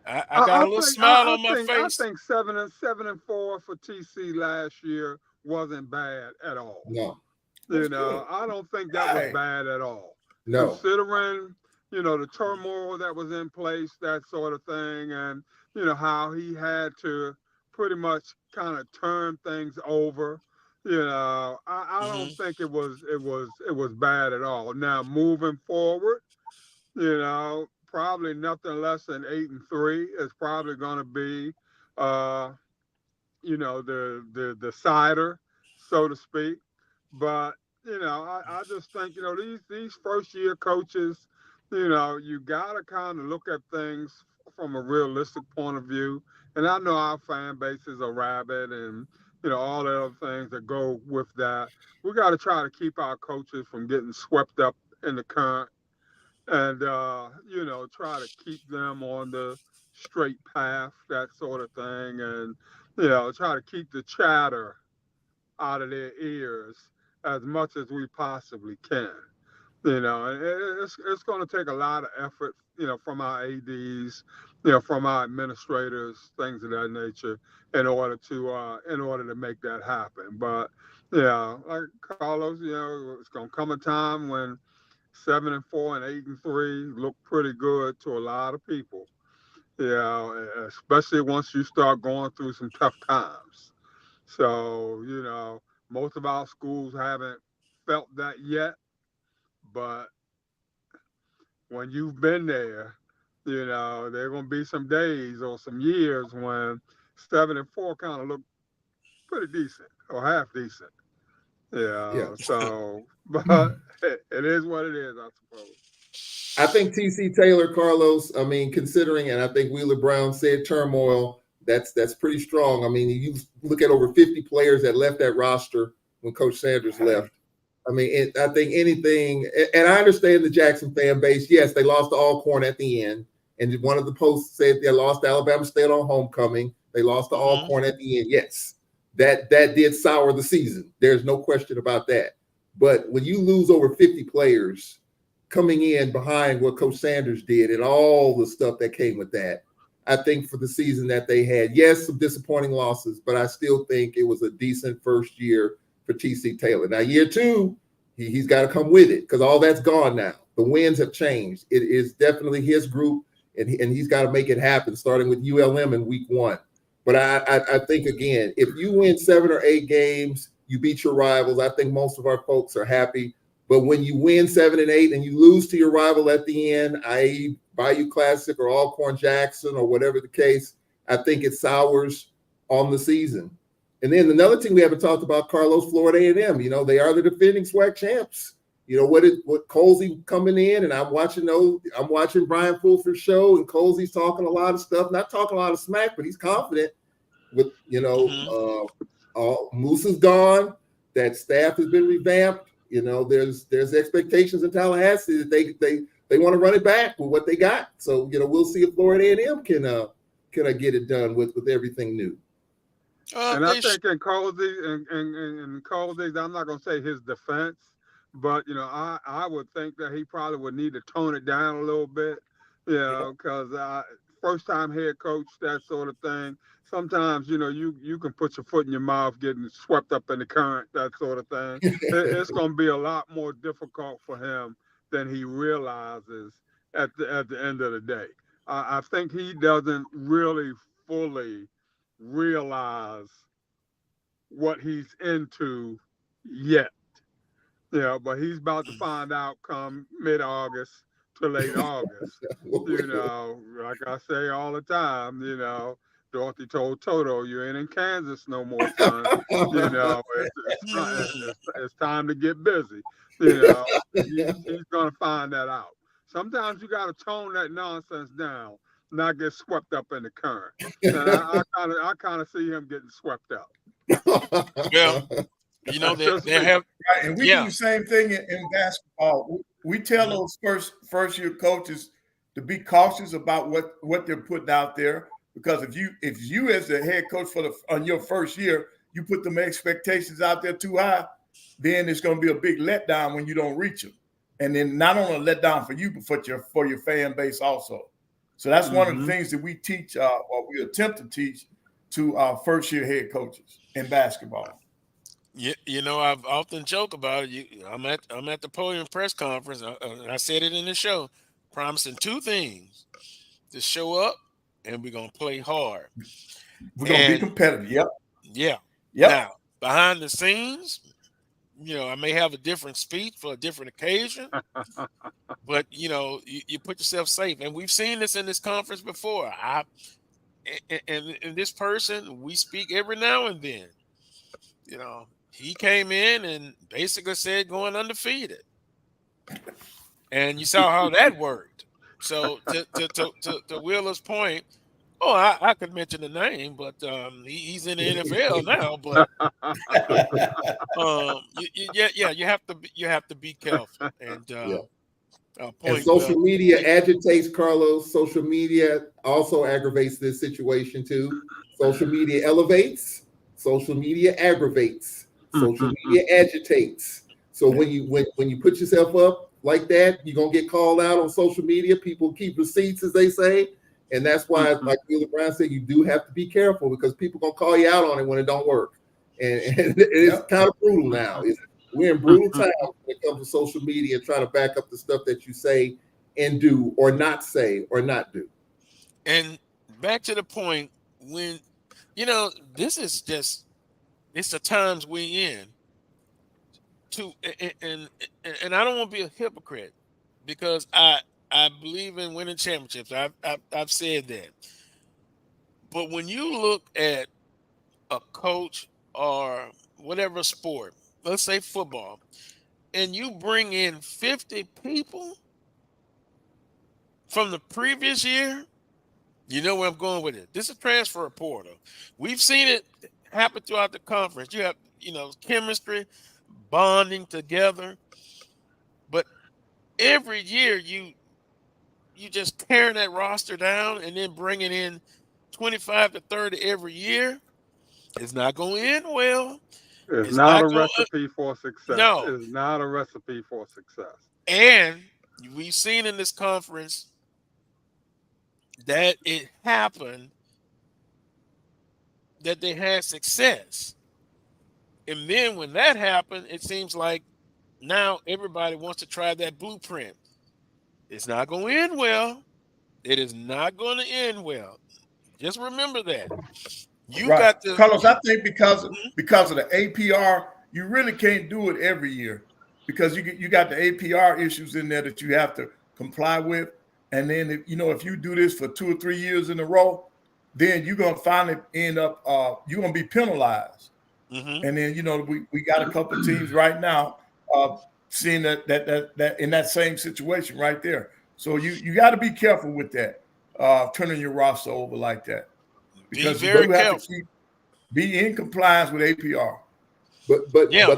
I got a little smile on my face. I think 7-4 for TC last year wasn't bad at all. No. I don't think that was bad at all. No. Considering, the turmoil that was in place, that sort of thing, and, how he had to pretty much kind of turn things over. I don't think it was bad at all. Now, moving forward, probably nothing less than 8-3 is probably going to be, the decider, so to speak. But, I just think, these first-year coaches, you got to kind of look at things from a realistic point of view. And I know our fan bases are rabid and, all the other things that go with that. We got to try to keep our coaches from getting swept up in the current and, try to keep them on the straight path, that sort of thing. And, try to keep the chatter out of their ears as much as we possibly can. It's going to take a lot of effort, from our ADs, from our administrators, things of that nature, in order to make that happen. But like Carlos, it's going to come a time when 7-4 and 8-3 look pretty good to a lot of people. Especially once you start going through some tough times. So most of our schools haven't felt that yet. But when you've been there, there are going to be some days or some years when 7-4 kind of look pretty decent or half decent. So, but it is what it is, I suppose. I think TC Taylor, Carlos, considering, and I think Wheeler Brown said turmoil, that's pretty strong. You look at over 50 players that left that roster when Coach Sanders left. I think anything, and I understand the Jackson fan base. Yes, they lost to Alcorn at the end. And one of the posts said they lost to Alabama State on homecoming. They lost to Alcorn at the end. Yes, that did sour the season. There's no question about that. But when you lose over 50 players coming in behind what Coach Sanders did and all the stuff that came with that, I think for the season that they had, yes, some disappointing losses, but I still think it was a decent first year for TC Taylor. Now, year two, he's got to come with it because all that's gone now. The wins have changed. It is definitely his group, and he's got to make it happen, starting with ULM in week 1. But I think, again, if you win 7 or 8 games, you beat your rivals, I think most of our folks are happy. But when you win 7 and 8 and you lose to your rival at the end, i.e. Bayou Classic or Alcorn Jackson or whatever the case, I think it sours on the season. And then another team we haven't talked about, Carlos, Florida A&M. You know, they are the defending SWAC champs. You know, what Colsey coming in, and I'm watching Brian Fulford's show, and Colsey's talking a lot of stuff, not talking a lot of smack, but he's confident with, you know, Moose is gone. That staff has been revamped. You know, there's expectations in Tallahassee that they want to run it back with what they got. So, you know, we'll see if Florida A&M can get it done with everything new. And I think in Colsey, I'm not going to say his defense, but, you know, I would think that he probably would need to tone it down a little bit, you know, because first-time head coach, that sort of thing. Sometimes, you know, you can put your foot in your mouth getting swept up in the current, that sort of thing. It's going to be a lot more difficult for him than he realizes at the end of the day. I think he doesn't really fully realize what he's into yet. Yeah, but he's about to find out come mid-August to late August. You know, like I say all the time, you know, Dorothy told Toto, "You ain't in Kansas no more, son." You know, it's time to get busy. You know, he's going to find that out. Sometimes you got to tone that nonsense down, not get swept up in the current. And I kind of see him getting swept up. Yeah. You know, they have, and we do the same thing in basketball. We tell those first year coaches to be cautious about what they're putting out there, because if you as the head coach on your first year, you put them expectations out there too high, then it's going to be a big letdown when you don't reach them, and then not only a letdown for you, but for your fan base also. So that's one of the things that we teach, or we attempt to teach to our first year head coaches in basketball. You know, I've often joked about it. I'm at the podium press conference, and I said it in the show, promising two things: to show up, and we're gonna play hard. We're gonna be competitive. Yep. Yeah. Yep. Now, behind the scenes, you know, I may have a different speech for a different occasion, but you know, you put yourself safe, and we've seen this in this conference before. And this person, we speak every now and then. You know, he came in and basically said going undefeated, and you saw how that worked. So to Wheeler's point, I could mention the name, but he's in the NFL now. But you have to be careful. And social media agitates, Carlos. Social media also aggravates this situation too. Social media elevates. Social media aggravates. Social media agitates. So when you put yourself up like that, you're gonna get called out on social media. People keep receipts, as they say, and that's why, like Wheeler Brown said, you do have to be careful, because people gonna call you out on it when it don't work, and it's kind of brutal now. We're in brutal times when it comes to social media, trying to back up the stuff that you say and do, or not say, or not do. And back to the point, when you know, this is just, it's the times we in. And I don't want to be a hypocrite, because I believe in winning championships. I've said that. But when you look at a coach or whatever sport, let's say football, and you bring in 50 people from the previous year, you know where I'm going with it. This is transfer portal. We've seen it happen throughout the conference. You have, you know, chemistry, bonding together. But every year you just tearing that roster down and then bringing in 25 to 30 every year. It's not going to end well. It's not a recipe for success. No. It's not a recipe for success. And we've seen in this conference that it happened, that they had success. And then when that happened, it seems like now everybody wants to try that blueprint. It's not going to end well. It is not going to end well. Just remember that. You got to, Carlos, I think because of the APR, you really can't do it every year, because you got the APR issues in there that you have to comply with. And then if you do this for 2 or 3 years in a row, then you're gonna finally end up you're gonna be penalized. And then, we got a couple of teams right now seeing that in that same situation right there. So you got to be careful with that, turning your roster over like that. Because be very you have careful. to be in compliance with APR. But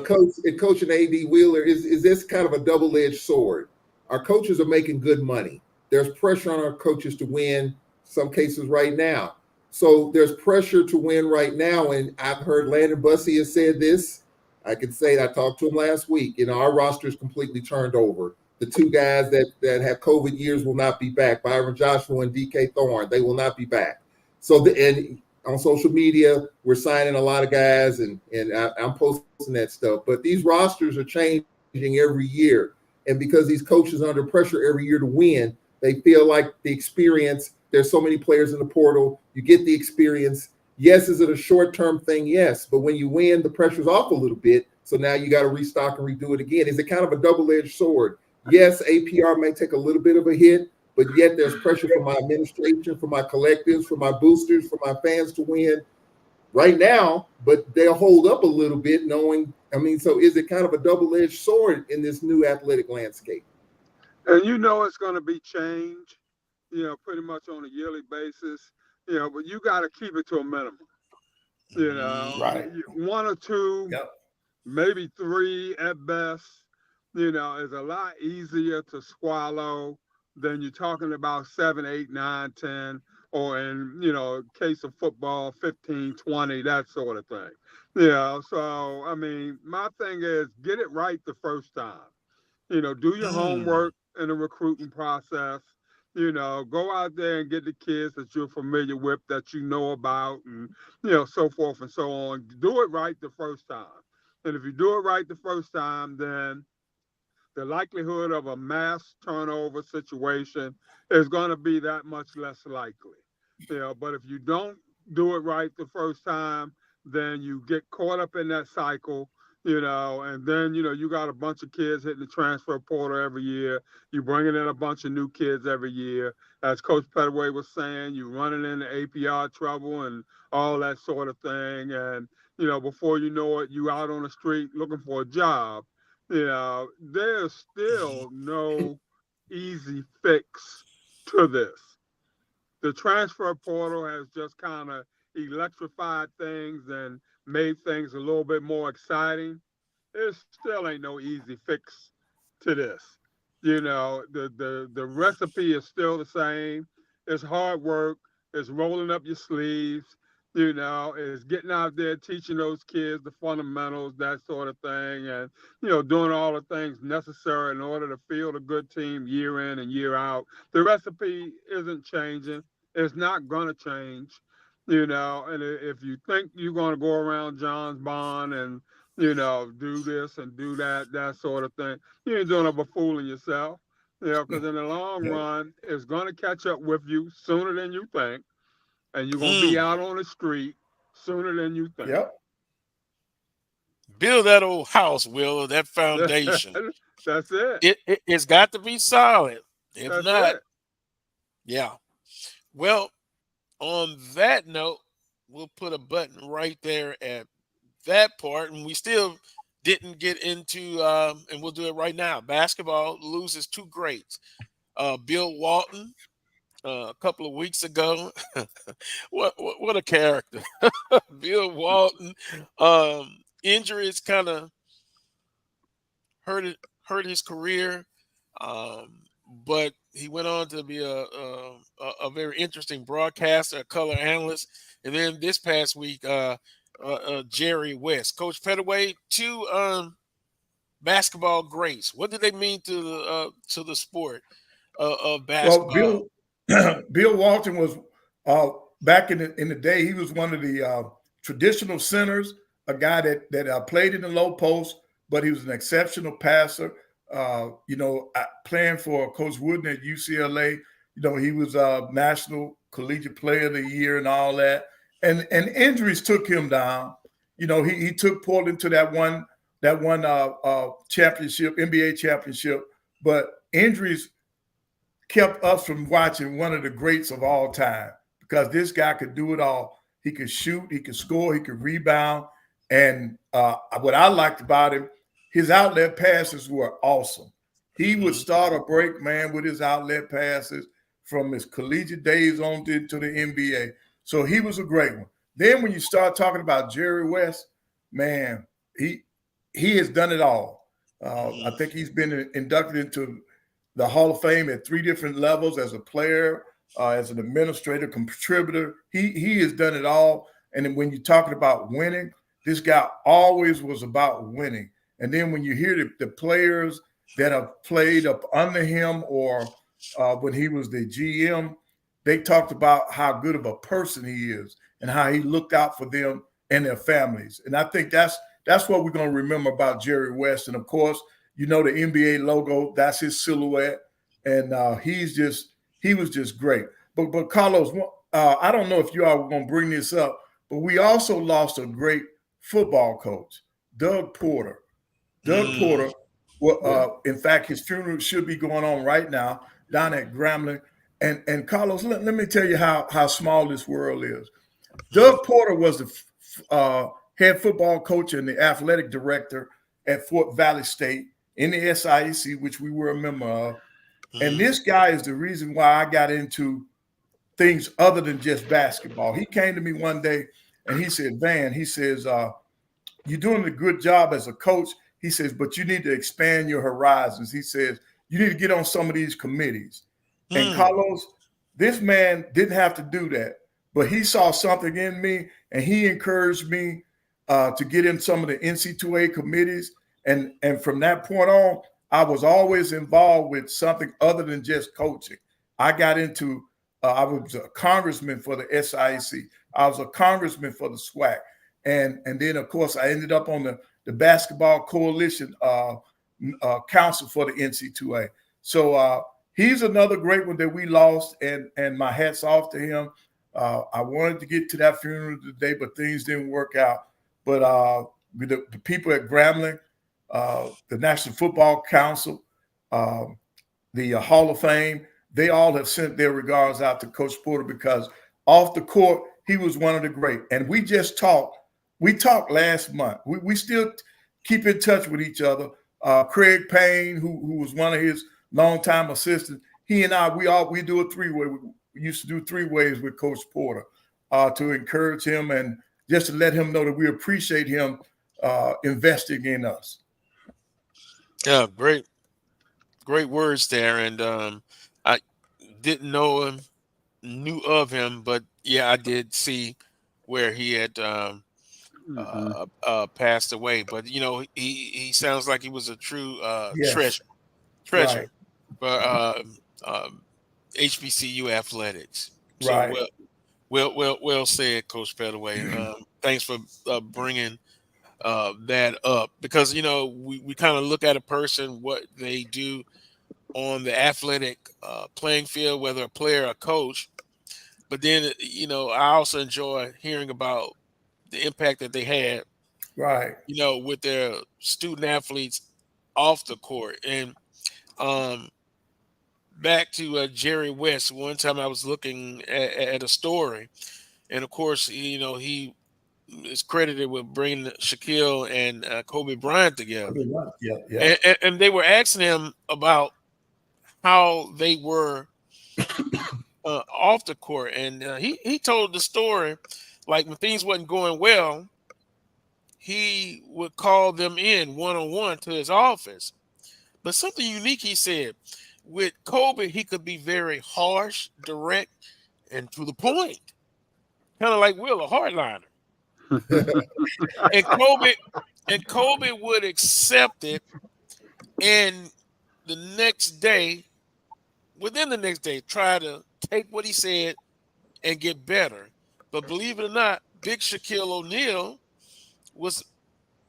Coach and AD Wheeler, is this kind of a double-edged sword? Our coaches are making good money. There's pressure on our coaches to win, some cases right now. So there's pressure to win right now. And I've heard Landon Bussey has said this. I can say I talked to him last week. Our roster is completely turned over. The two guys that have COVID years will not be back. Byron Joshua and DK Thorne, they will not be back. So and on social media, we're signing a lot of guys, and I'm posting that stuff. But these rosters are changing every year. And because these coaches are under pressure every year to win, they feel like the experience, there's so many players in the portal, you get the experience. Yes, is it a short-term thing? Yes. But when you win, the pressure's off a little bit. So now you got to restock and redo it again. Is it kind of a double-edged sword? Yes, APR may take a little bit of a hit, but yet there's pressure from my administration, from my collectives, from my boosters, from my fans to win right now, but they'll hold up a little bit knowing, so is it kind of a double-edged sword in this new athletic landscape? And it's going to be change, pretty much on a yearly basis, but you got to keep it to a minimum, Right. 1 or 2, maybe 3 at best, is a lot easier to swallow than you're talking about 7, 8, 9, 10, or in, case of football, 15, 20, that sort of thing. So, my thing is get it right the first time. Do your homework in the recruiting process. Go out there and get the kids that you're familiar with, that you know about, and, so forth and so on. Do it right the first time. And if you do it right the first time, then the likelihood of a mass turnover situation is going to be that much less likely. But if you don't do it right the first time, then you get caught up in that cycle, and then, you got a bunch of kids hitting the transfer portal every year. You're bringing in a bunch of new kids every year. As Coach Pettaway was saying, you're running into APR trouble and all that sort of thing. And, before you know it, you out on the street looking for a job. There's still no easy fix to this. The transfer portal has just kind of electrified things and made things a little bit more exciting. There still ain't no easy fix to this. The recipe is still the same. It's hard work. It's rolling up your sleeves. Is getting out there, teaching those kids the fundamentals, that sort of thing, and, doing all the things necessary in order to field a good team year in and year out. The recipe isn't changing. It's not going to change, and if you think you're going to go around John's Bond and, do this and do that sort of thing, you ain't doing it but fooling yourself, because in the long run, it's going to catch up with you sooner than you think. And you're going to be out on the street sooner than you think. Yep. Build that old house, Will, that foundation. That's it. It's got to be solid. If That's not, it. Yeah. Well, on that note, we'll put a button right there at that part. And we still didn't get into, and we'll do it right now. Basketball loses 2 greats. Bill Walton, a couple of weeks ago. what a character. Bill Walton. Injuries kind of hurt his career. But he went on to be a very interesting broadcaster, a color analyst. And then this past week, Jerry West. Coach Pettaway, 2 basketball greats. What did they mean to the sport of basketball? Well, Bill Walton was back in the day. He was one of the traditional centers, a guy that played in the low post, but he was an exceptional passer. Playing for Coach Wooden at UCLA, he was a National Collegiate Player of the Year and all that. And injuries took him down. He took Portland to that one championship, NBA championship, but injuries kept us from watching one of the greats of all time, because this guy could do it all. He could shoot, he could score, he could rebound. And what I liked about him, his outlet passes were awesome. He would start a break, man, with his outlet passes from his collegiate days on to the NBA. So he was a great one. Then when you start talking about Jerry West, man, he has done it all. I think he's been inducted into the Hall of Fame at 3 different levels as a player, as an administrator, contributor. He has done it all. And then when you're talking about winning, this guy always was about winning. And then when you hear the players that have played up under him or when he was the GM, they talked about how good of a person he is and how he looked out for them and their families. And I think that's what we're going to remember about Jerry West. And, of course, you know the NBA logo, that's his silhouette. And he was just great. But Carlos, I don't know if you all were going to bring this up, but we also lost a great football coach, Doug Porter. Doug Porter, in fact, his funeral should be going on right now down at Grambling. And Carlos, let me tell you how small this world is. Doug Porter was the head football coach and the athletic director at Fort Valley State in the SIAC, which we were a member of. And this guy is the reason why I got into things other than just basketball. He came to me one day and he said, Van, he says, you're doing a good job as a coach. He says, but you need to expand your horizons. He says, you need to get on some of these committees. And Carlos, this man didn't have to do that, but he saw something in me and he encouraged me to get in some of the NCAA committees. And from that point on, I was always involved with something other than just coaching. I got into, I was a congressman for the SIAC. I was a congressman for the SWAC. And then, of course, I ended up on the Basketball Coalition Council for the NCAA. So he's another great one that we lost, and my hat's off to him. I wanted to get to that funeral today, but things didn't work out. But the people at Grambling, the National Football Council, the Hall of Fame, they all have sent their regards out to Coach Porter because off the court, he was one of the great. And we just talked. We talked last month. We still keep in touch with each other. Craig Payne, who was one of his longtime assistants, he and I, we do a 3-way. We used to do 3 ways with Coach Porter to encourage him and just to let him know that we appreciate him investing in us. Yeah, great words there. And I didn't know him, knew of him, but yeah, I did see where he had passed away. But you know, he sounds like he was a true treasure Right. for HBCU athletics. So Right. well said, Coach Pettaway. Thanks for bringing that up, because you know we kind of look at a person, what they do on the athletic playing field, whether a player or coach, but then you know I also enjoy hearing about the impact that they had, Right. you know, with their student athletes off the court. And back to Jerry West, one time I was looking at a story, and of course, you know, he is credited with bringing Shaquille and Kobe Bryant together. Yeah. And they were asking him about how they were off the court, and he told the story, like when things wasn't going well, he would call them in one-on-one to his office. But something unique, he said, with Kobe, he could be very harsh, direct, and to the point, kind of like Will, a hardliner. and Kobe would accept it, and within the next day, try to take what he said and get better. But believe it or not, Big Shaquille O'Neal was,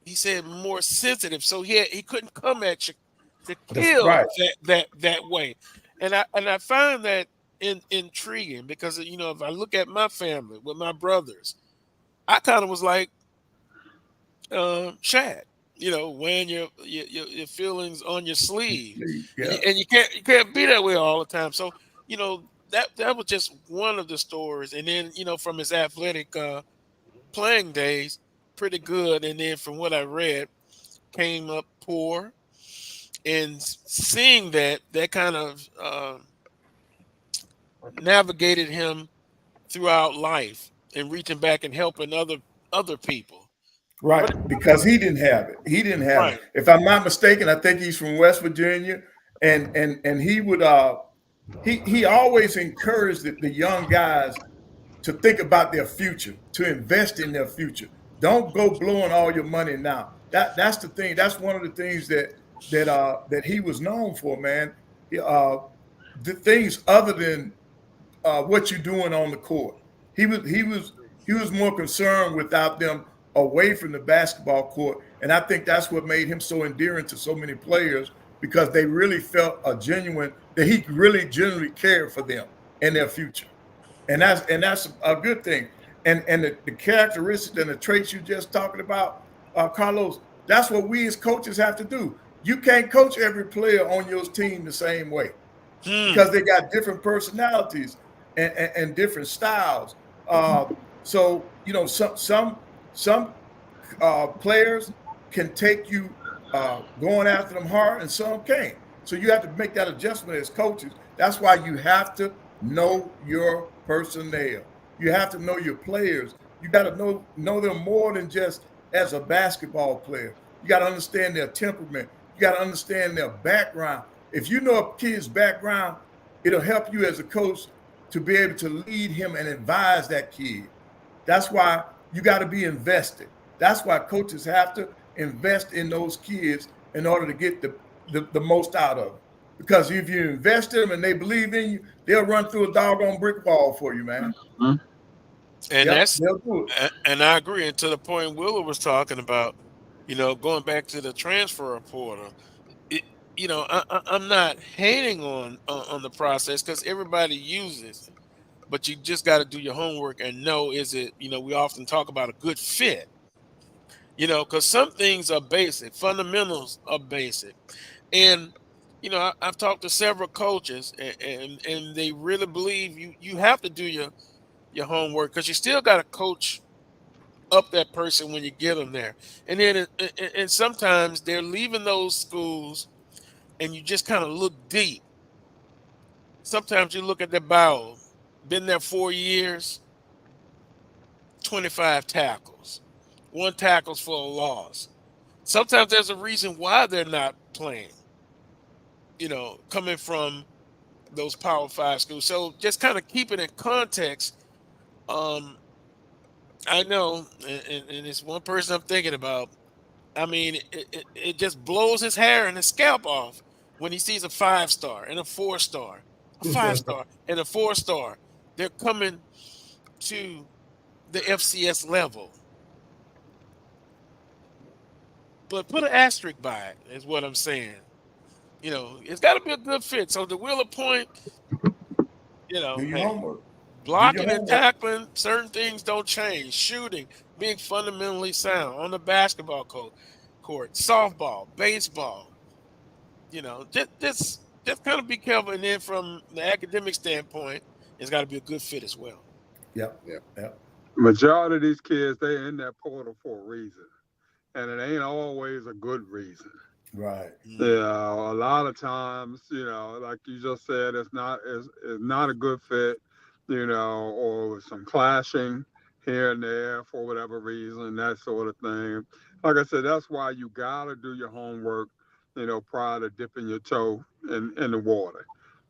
he said, more sensitive, so he couldn't come at Shaquille Right. that way. And I find that intriguing, because you know, if I look at my family with my brothers, I kind of was like Shad, you know, wearing your feelings on your sleeve, and you can't be that way all the time. So you know, that was just one of the stories. And then you know, from his athletic playing days, pretty good, and then from what I read, came up poor. And seeing that kind of navigated him throughout life and reaching back and helping other people. Right, But because he didn't have it. He didn't have right, it. If I'm not mistaken, I think he's from West Virginia, and he would he always encouraged the young guys to think about their future, to invest in their future. Don't go blowing all your money now. That's the thing. That's one of the things that he was known for, man. The things other than what you're doing on the court. He was more concerned without them away from the basketball court, and I think that's what made him so endearing to so many players because they really felt that he really genuinely cared for them and their future, and that's a good thing. And the characteristics and the traits you just talking about, Carlos, that's what we as coaches have to do. You can't coach every player on your team the same way because they got different personalities and different styles. So some players can take you going after them hard, and some can't. So you have to make that adjustment as coaches. That's why you have to know your personnel. You have to know your players. You got to know them more than just as a basketball player. You got to understand their temperament. You got to understand their background. If you know a kid's background, it'll help you as a coach to be able to lead him and advise that kid. That's why you got to be invested. That's why coaches have to invest in those kids in order to get the most out of them. Because if you invest in them and they believe in you, they'll run through a doggone brick wall for you, man. and They'll do it. and I agree. And to the point Willa was talking about, going back to the transfer portal, I'm not hating on the process because everybody uses it, but you just got to do your homework and know, is it, we often talk about a good fit, because some things are basic, fundamentals are basic. And, I've talked to several coaches and they really believe you have to do your homework because you still got to coach up that person when you get them there. And then, and sometimes they're leaving those schools and you just kind of look deep. Sometimes you look at the bio, been there 4 years, 25 tackles, 1 tackles for a loss. Sometimes there's a reason why they're not playing, coming from those Power 5 schools. So just kind of keep it in context. I know, and it's one person I'm thinking about. I mean, it just blows his hair and his scalp off when he sees a 5-star and a 4-star, a 5-star and a 4-star. They're coming to the FCS level. But put an asterisk by it, is what I'm saying. It's got to be a good fit. So the Wheeler point, Do your homework. blocking and tackling, certain things don't change. Shooting, being fundamentally sound on the basketball court, softball, baseball. Just kind of be careful. And then from the academic standpoint, it's got to be a good fit as well. Yep. Majority of these kids, they're in that portal for a reason. And it ain't always a good reason. Right. A lot of times, like you just said, it's not a good fit, or some clashing here and there for whatever reason, that sort of thing. Like I said, that's why you gotta do your homework, prior to dipping your toe in the water.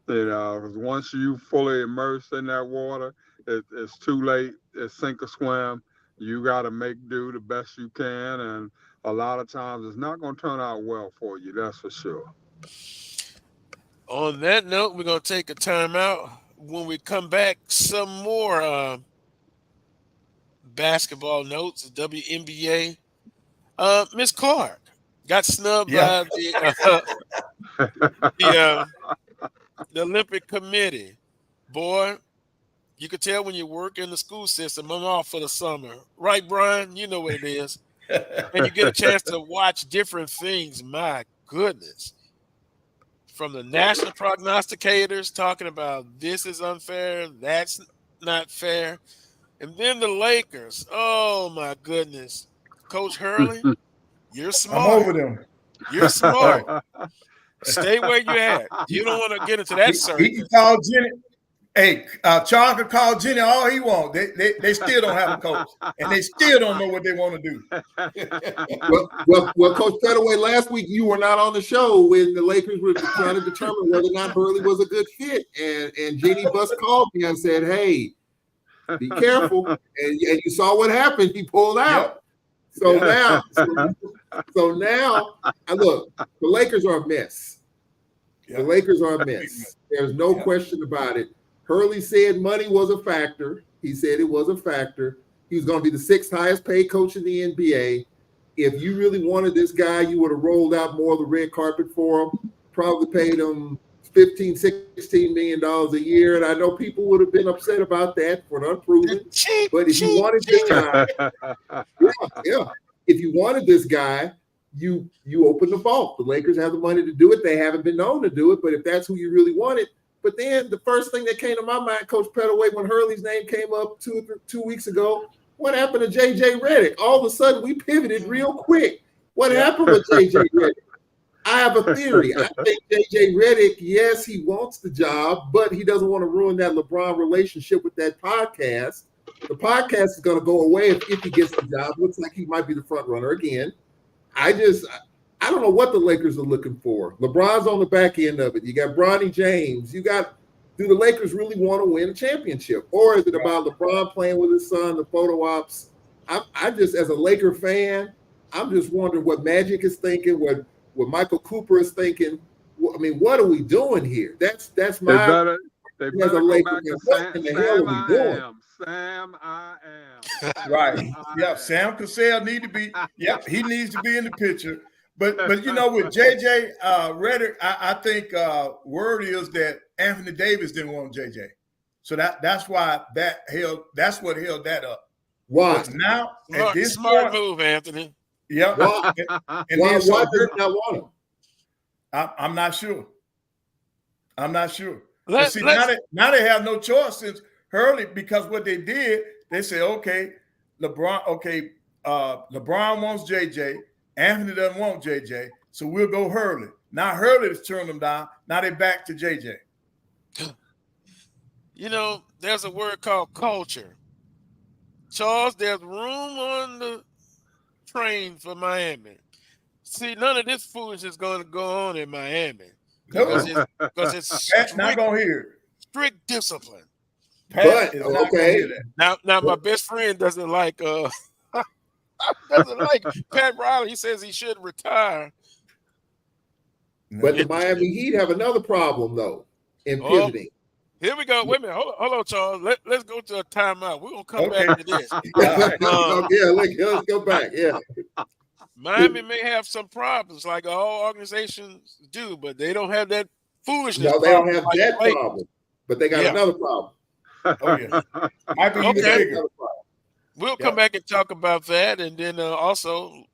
Because once you fully immerse in that water, it's too late. It's sink or swim. You got to make do the best you can, and a lot of times it's not going to turn out well for you. That's for sure. On that note, we're going to take a timeout. When we come back, some more basketball notes, WNBA. Miss Clark got snubbed by the Olympic Committee. Boy, you could tell when you work in the school system, I'm off for the summer. Right, Brian? You know what it is. And you get a chance to watch different things. My goodness. From the national prognosticators talking about this is unfair, that's not fair. And then the Lakers. Oh, my goodness. Coach Hurley, you're I'm smart. over them. You're smart. Stay where you're at. You don't want to get into that He circus. can call Jenny. Hey, Charles can call Jenny all he wants. They still don't have a coach, and they still don't know what they want to do. Well, Coach Pettaway, last week you were not on the show when the Lakers were trying to determine whether or not Hurley was a good fit, and Jenny Buss called me and said, "Hey, be careful." And you saw what happened. He pulled out. Yep. So now, look, the Lakers are a mess. The Lakers are a mess. There's no question about it. Hurley said money was a factor. He said it was a factor. He was going to be the 6th highest paid coach in the NBA. If you really wanted this guy, you would have rolled out more of the red carpet for him, probably paid him $15, $16 million a year. And I know people would have been upset about that for an unproven. But if you wanted this guy, if you wanted this guy, you open the vault. The Lakers have the money to do it. They haven't been known to do it, but if that's who you really wanted. But then the first thing that came to my mind, Coach Pettaway, when Hurley's name came up 2 weeks ago, what happened to J.J. Redick? All of a sudden, we pivoted real quick. What happened with J.J. Redick? I have a theory. I think J.J. Redick, yes, he wants the job, but he doesn't want to ruin that LeBron relationship with that podcast. The podcast is going to go away if he gets the job. Looks like he might be the front runner again. I don't know what the Lakers are looking for. LeBron's on the back end of it. You got Bronny James. Do the Lakers really want to win a championship? Or is it about LeBron playing with his son, the photo ops? I just, as a Laker fan, I'm just wondering what Magic is thinking, what Michael Cooper is thinking. I mean, what are we doing here? That's my. They better go back to Sam I am. Right. Yeah, Sam Cassell need to be. Yep, he needs to be in the picture. But with JJ Redick, I think word is that Anthony Davis didn't want JJ, so that's why that's what held that up. Why? But now at this smart point, move, Anthony. Yep. Why does he not want him? I'm not sure. Now they have no choice since Hurley, because what they did, they said, okay, LeBron wants JJ. Anthony doesn't want JJ, so we'll go Hurley. Now Hurley has turned them down. Now they're back to JJ. There's a word called culture. Charles, there's room on the train for Miami. See, none of this foolishness is going to go on in Miami. Because it's Pat's not going to hear it. Strict discipline. Pat is not going to hear that. Now my best friend doesn't like Pat Riley. He says he should retire. But the Miami Heat have another problem, though, in pivoting. Here we go. Wait a minute. Hold on, Charles. Let's go to a timeout. We're going to come back to this. Let's go back. Yeah. Miami may have some problems like all organizations do, but they don't have that foolishness. No, they don't have that problem, but they got another problem. Oh, yeah. Might be even bigger. We'll come back and talk about that. And then also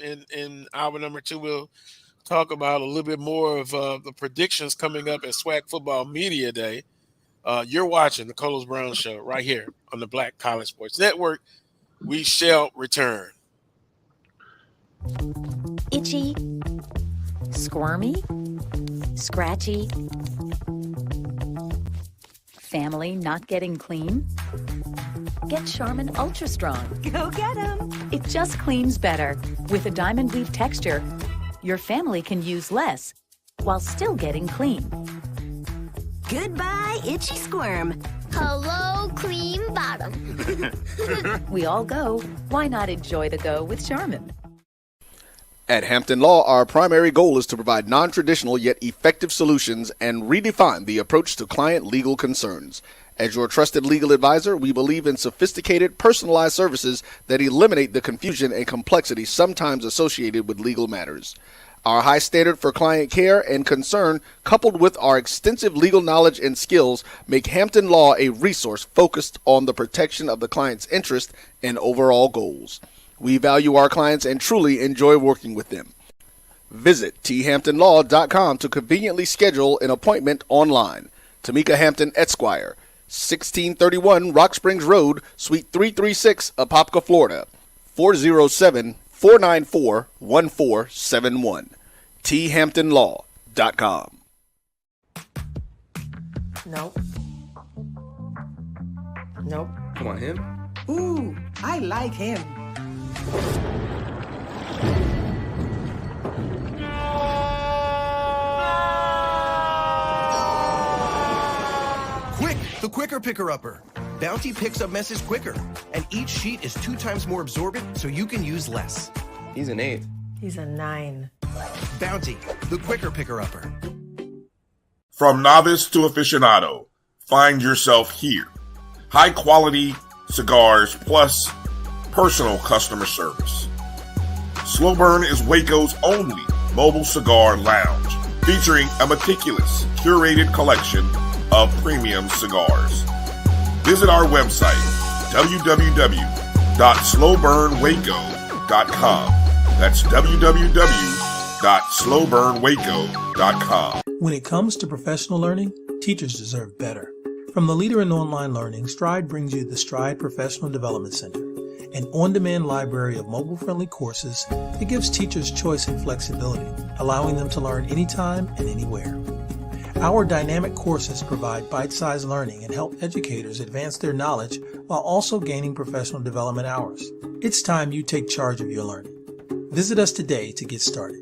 in hour number 2, we'll talk about a little bit more of the predictions coming up at SWAC Football Media Day. You're watching the Carlos Brown Show right here on the Black College Sports Network. We shall return. Itchy, squirmy, scratchy, family not getting clean? Get Charmin Ultra Strong. Go get 'em. It just cleans better. With a diamond weave texture, your family can use less while still getting clean. Goodbye, itchy squirm. Hello, cream bottom. We all go. Why not enjoy the go with Charmin? At Hampton Law, our primary goal is to provide non-traditional yet effective solutions and redefine the approach to client legal concerns. As your trusted legal advisor, we believe in sophisticated, personalized services that eliminate the confusion and complexity sometimes associated with legal matters. Our high standard for client care and concern, coupled with our extensive legal knowledge and skills, make Hampton Law a resource focused on the protection of the client's interest and overall goals. We value our clients and truly enjoy working with them. Visit thamptonlaw.com to conveniently schedule an appointment online. Tamika Hampton Esquire, 1631 Rock Springs Road, Suite 336, Apopka, Florida. 407-494-1471. thamptonlaw.com. Nope. Nope. Come on, him. Ooh, I like him. Quick, the quicker picker-upper. Bounty picks up messes quicker, and each sheet is 2 times more absorbent so you can use less. He's an 8. He's a 9. Bounty, the quicker picker-upper. From novice to aficionado, find yourself here. High quality cigars plus personal customer service. Slow Burn is Waco's only mobile cigar lounge, featuring a meticulous, curated collection of premium cigars. Visit our website, www.slowburnwaco.com. That's www.slowburnwaco.com. When it comes to professional learning, teachers deserve better. From the leader in online learning, Stride brings you the Stride Professional Development Center, an on-demand library of mobile-friendly courses that gives teachers choice and flexibility, allowing them to learn anytime and anywhere. Our dynamic courses provide bite-sized learning and help educators advance their knowledge while also gaining professional development hours. It's time you take charge of your learning. Visit us today to get started.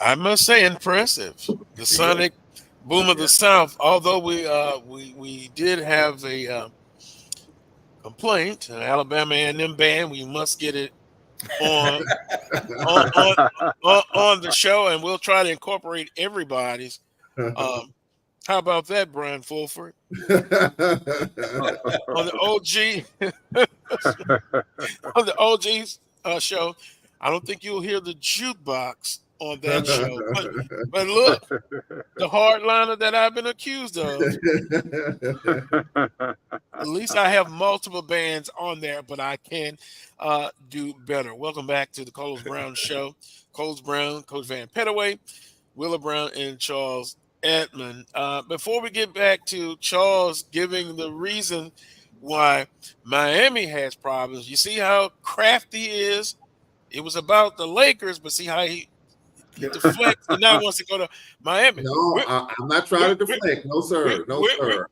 I must say, impressive. The sonic boom of the South. Although we did have a complaint, an Alabama A&M band. We must get it on on the show, and we'll try to incorporate everybody's. How about that, Brian Fulford? On the OG's show, I don't think you'll hear the jukebox on that show. But look, the hardliner that I've been accused of. At least I have multiple bands on there, but I can do better. Welcome back to the Coles Brown Show. Coles Brown, Coach Vann Pettaway, Willa Brown, and Charles Edmond. Before we get back to Charles giving the reason why Miami has problems, you see how crafty he is? It was about the Lakers, but see how he deflects and now wants to go to Miami. No, I'm not trying to deflect. No, sir. No, sir.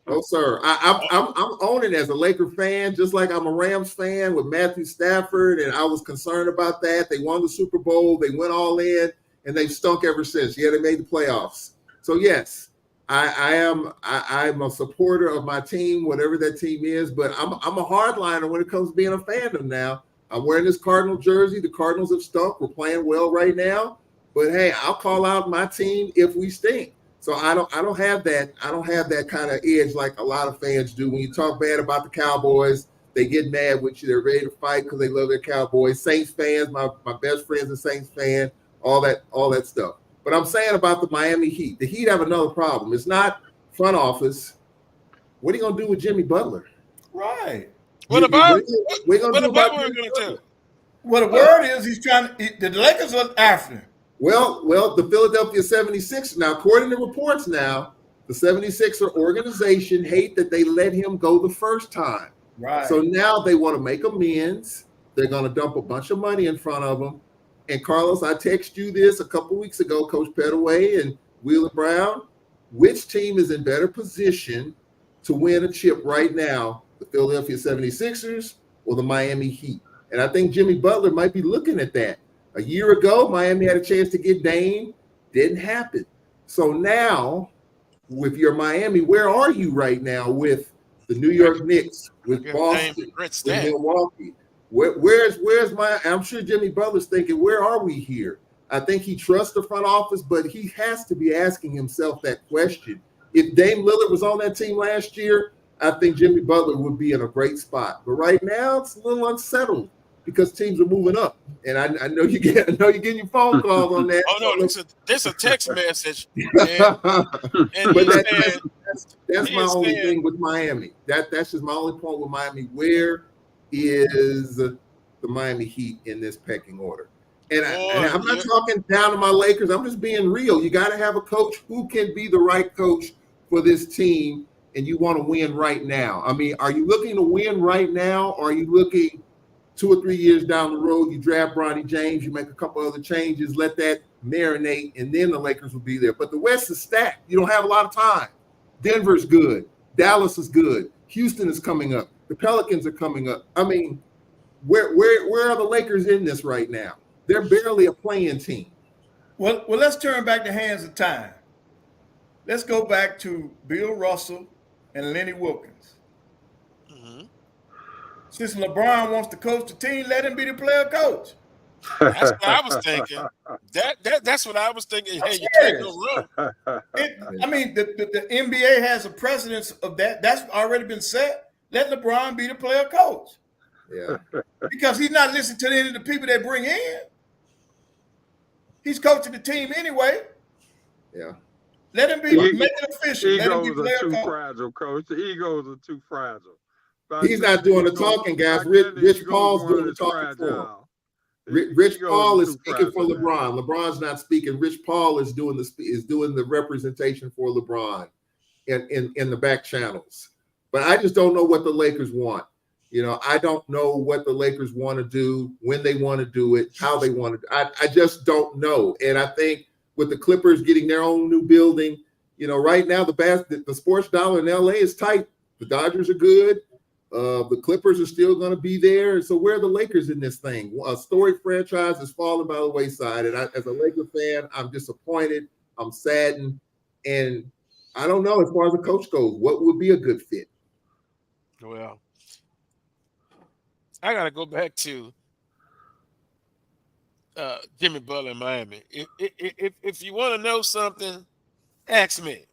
No, sir. I'm owning as a Laker fan, just like I'm a Rams fan with Matthew Stafford, and I was concerned about that. They won the Super Bowl. They went all in, and they've stunk ever since. Yeah, they made the playoffs. So, yes, I'm a supporter of my team, whatever that team is, but I'm a hardliner when it comes to being a fandom now. I'm wearing this Cardinal jersey. The Cardinals have stunk. We're playing well right now. But hey, I'll call out my team if we stink. So I don't have that. I don't have that kind of edge like a lot of fans do. When you talk bad about the Cowboys, they get mad with you. They're ready to fight because they love their Cowboys. Saints fans, my best friend's a Saints fan, all that stuff. But I'm saying about the Miami Heat, the Heat have another problem. It's not front office. What are you gonna do with Jimmy Butler? Right. What about we're gonna what do about about what we're Jimmy going to Butler? do? Well, the word is he's trying to. The Lakers are after him. Well, the Philadelphia 76ers, now, according to reports now, the 76er organization hate that they let him go the first time. Right. So now they want to make amends. They're going to dump a bunch of money in front of him. And Carlos, I texted you this a couple weeks ago, Coach Pettaway and Wheeler Brown. Which team is in better position to win a chip right now, the Philadelphia 76ers or the Miami Heat? And I think Jimmy Butler might be looking at that. A year ago, Miami had a chance to get Dame. Didn't happen. So now, with your Miami, where are you right now with the New York Knicks, with Boston, with Milwaukee? Where's my? I'm sure Jimmy Butler's thinking, where are we here? I think he trusts the front office, but he has to be asking himself that question. If Dame Lillard was on that team last year, I think Jimmy Butler would be in a great spot. But right now, it's a little unsettled because teams are moving up, and I know you're getting your phone calls on that. Oh no, this a text message. And but that's my only thing with Miami. That's just my only point with Miami. Where is the Miami Heat in this pecking order? And I'm not talking down to my Lakers. I'm just being real. You got to have a coach who can be the right coach for this team, and you want to win right now. I mean, are you looking to win right now, or are you looking 2 or 3 years down the road? You draft Bronny James, you make a couple other changes, let that marinate, and then the Lakers will be there. But the West is stacked. You don't have a lot of time. Denver's good. Dallas is good. Houston is coming up. The Pelicans are coming up. I mean, where are the Lakers in this right now? They're barely a playing team. Well, let's turn back the hands of time. Let's go back to Bill Russell and Lenny Wilkins. Mm-hmm. Since LeBron wants to coach the team, let him be the player coach. That's what I was thinking. That's what I was thinking. Hey, you can't go wrong. I mean, the NBA has a precedence of that. That's already been set. Let LeBron be the player coach. Yeah. Because he's not listening to any of the people they bring in. He's coaching the team anyway. Yeah. Let him be, make it official. Let him be Egos player are too coach. fragile, Coach. The egos are too fragile. He's not doing the talking, guys. Rich Paul's doing the talking for him. Rich Paul is speaking for LeBron. LeBron's not speaking. Rich Paul is doing the representation for LeBron in the back channels. But I just don't know what the Lakers want. You know, I don't know what the Lakers want to do, when they want to do it, how they want to. I just don't know. And I think with the Clippers getting their own new building, you know, right now the sports dollar in LA is tight. The Dodgers are good. The Clippers are still going to be there. So where are the Lakers in this thing? A storied franchise is falling by the wayside. And as a Laker fan, I'm disappointed. I'm saddened. And I don't know, as far as the coach goes, what would be a good fit? Well, I got to go back to Jimmy Butler in Miami. If you want to know something, ask me.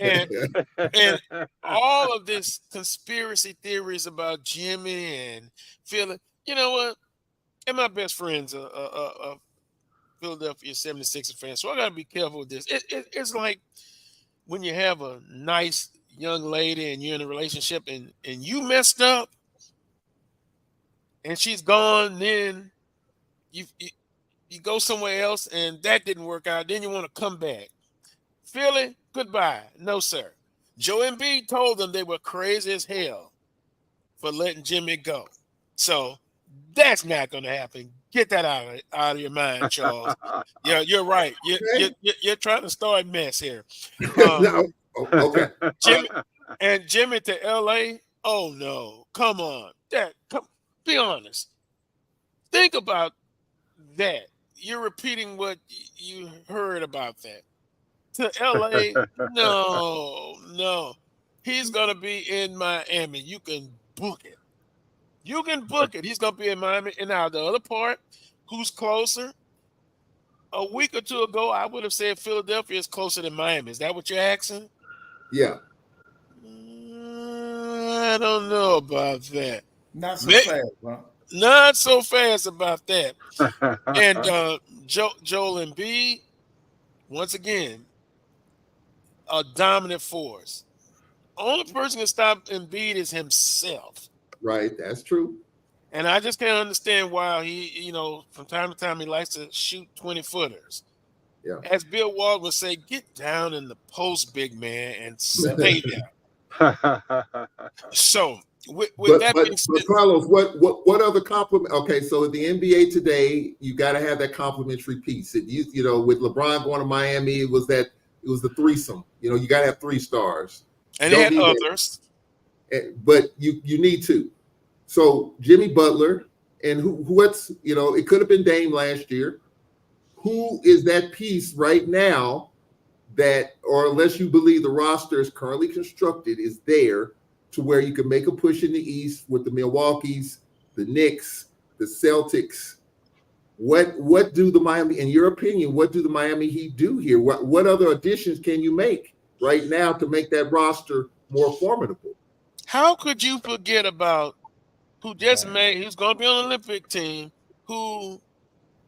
and all of this conspiracy theories about Jimmy and Philly, you know what? And my best friend's a Philadelphia 76er fan, so I got to be careful with this. It's like when you have a nice young lady and you're in a relationship and you messed up and she's gone, then you go somewhere else and that didn't work out, then you want to come back. Philly, goodbye. No, sir. Joe Embiid told them they were crazy as hell for letting Jimmy go. So that's not going to happen. Get that out of your mind, Charles. Yeah, you're right. You're trying to start mess here. No. Okay. Jimmy to L.A. Oh no! Come on, be honest. Think about that. You're repeating what you heard about that. To L.A. No. He's gonna be in Miami. You can book it. He's gonna be in Miami. And now the other part, who's closer? A week or two ago, I would have said Philadelphia is closer than Miami. Is that what you're asking? Yeah. I don't know about that. Not so fast, bro. Not so fast about that. And Joel Embiid, once again, a dominant force. only person can stop Embiid is himself. Right, that's true. And I just can't understand why he, from time to time he likes to shoot 20-footers. Yeah. As Bill Walton would say, get down in the post, big man, and stay there. So, with that being said, Carlos, what other compliment? Okay, so in the NBA today, you got to have that complimentary piece. And with LeBron going to Miami, it was the threesome. You got to have 3 stars. And they had others, but you need to. So Jimmy Butler, and it could have been Dame last year. Who is that piece right now that, or unless you believe the roster is currently constructed, is there to where you can make a push in the East with the Milwaukees, the Knicks, the Celtics? What do the Miami, in your opinion, what do the Miami Heat do here? What other additions can you make right now to make that roster more formidable? How could you forget about who just made, who's going to be on the Olympic team, who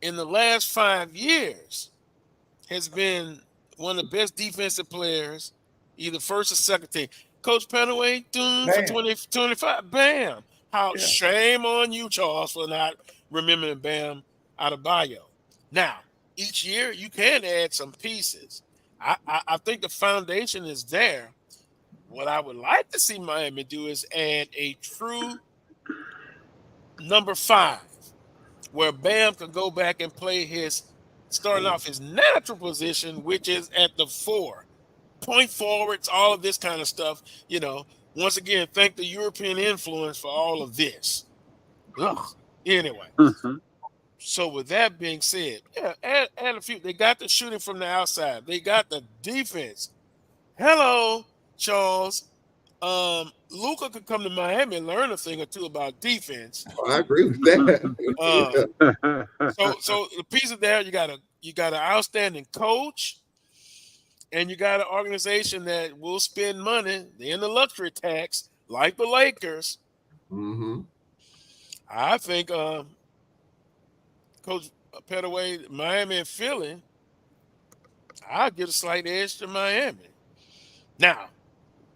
in the last 5 years has been one of the best defensive players, either first or second team? Coach Pettaway, for 25. Bam. Shame on you, Charles, for not remembering Bam Adebayo. Now, each year you can add some pieces. I think the foundation is there. What I would like to see Miami do is add a true number 5, where Bam can go back and play starting off his natural position, which is at the 4. Point forwards, all of this kind of stuff. Once again, thank the European influence for all of this. Anyway. So with that being said, add a few. They got the shooting from the outside. They got the defense. Hello, Charles. Luka could come to Miami and learn a thing or two about defense. I agree with that. So the piece of there, you got an outstanding coach, and you got an organization that will spend money. They're in the luxury tax, like the Lakers. Mm-hmm. I think Coach Pettaway, Miami and Philly, I'll give a slight edge to Miami. Now,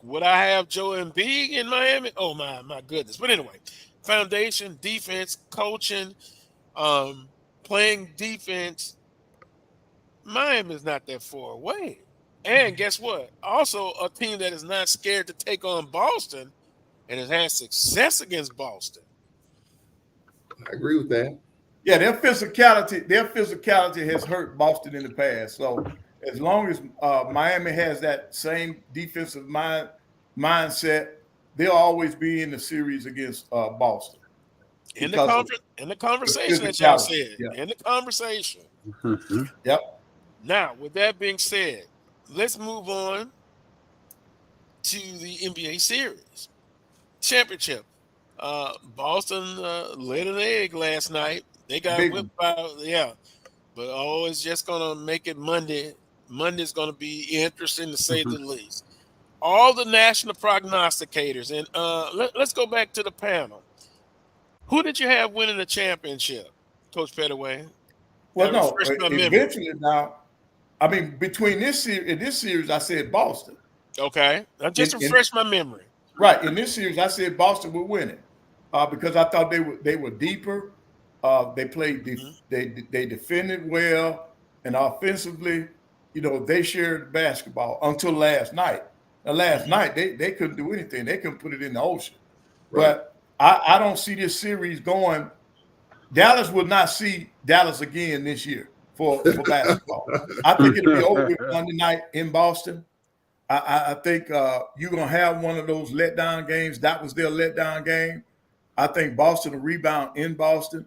would I have Joe Embiid in Miami? Oh, my goodness. But anyway, foundation, defense, coaching, playing defense. Miami's not that far away. And guess what? Also, a team that is not scared to take on Boston and has had success against Boston. I agree with that. Yeah, their physicality has hurt Boston in the past. So as long as Miami has that same defensive mindset, they'll always be in the series against Boston. In the conversation, as y'all said. Yeah. In the conversation. Mm-hmm. Yep. Now, with that being said, let's move on to the NBA series championship. Boston laid an egg last night. They got whipped by, but it's just going to make it Monday. Monday's going to be interesting to say the least. All the national prognosticators, and let's go back to the panel. Who did you have winning the championship, Coach Pettaway? Well, no, eventually now, I mean, between this series, I said Boston. Okay, just refresh my memory. Right, in this series, I said Boston would win it because I thought they were deeper. They played, they defended well, and offensively, they shared basketball until last night. Now, last night they couldn't do anything. They couldn't put it in the ocean. Right. But I don't see this series going. Dallas will not see Dallas again this year for basketball. I think it'll be over Monday night in Boston. I think you're going to have one of those letdown games. That was their letdown game. I think Boston will rebound in Boston.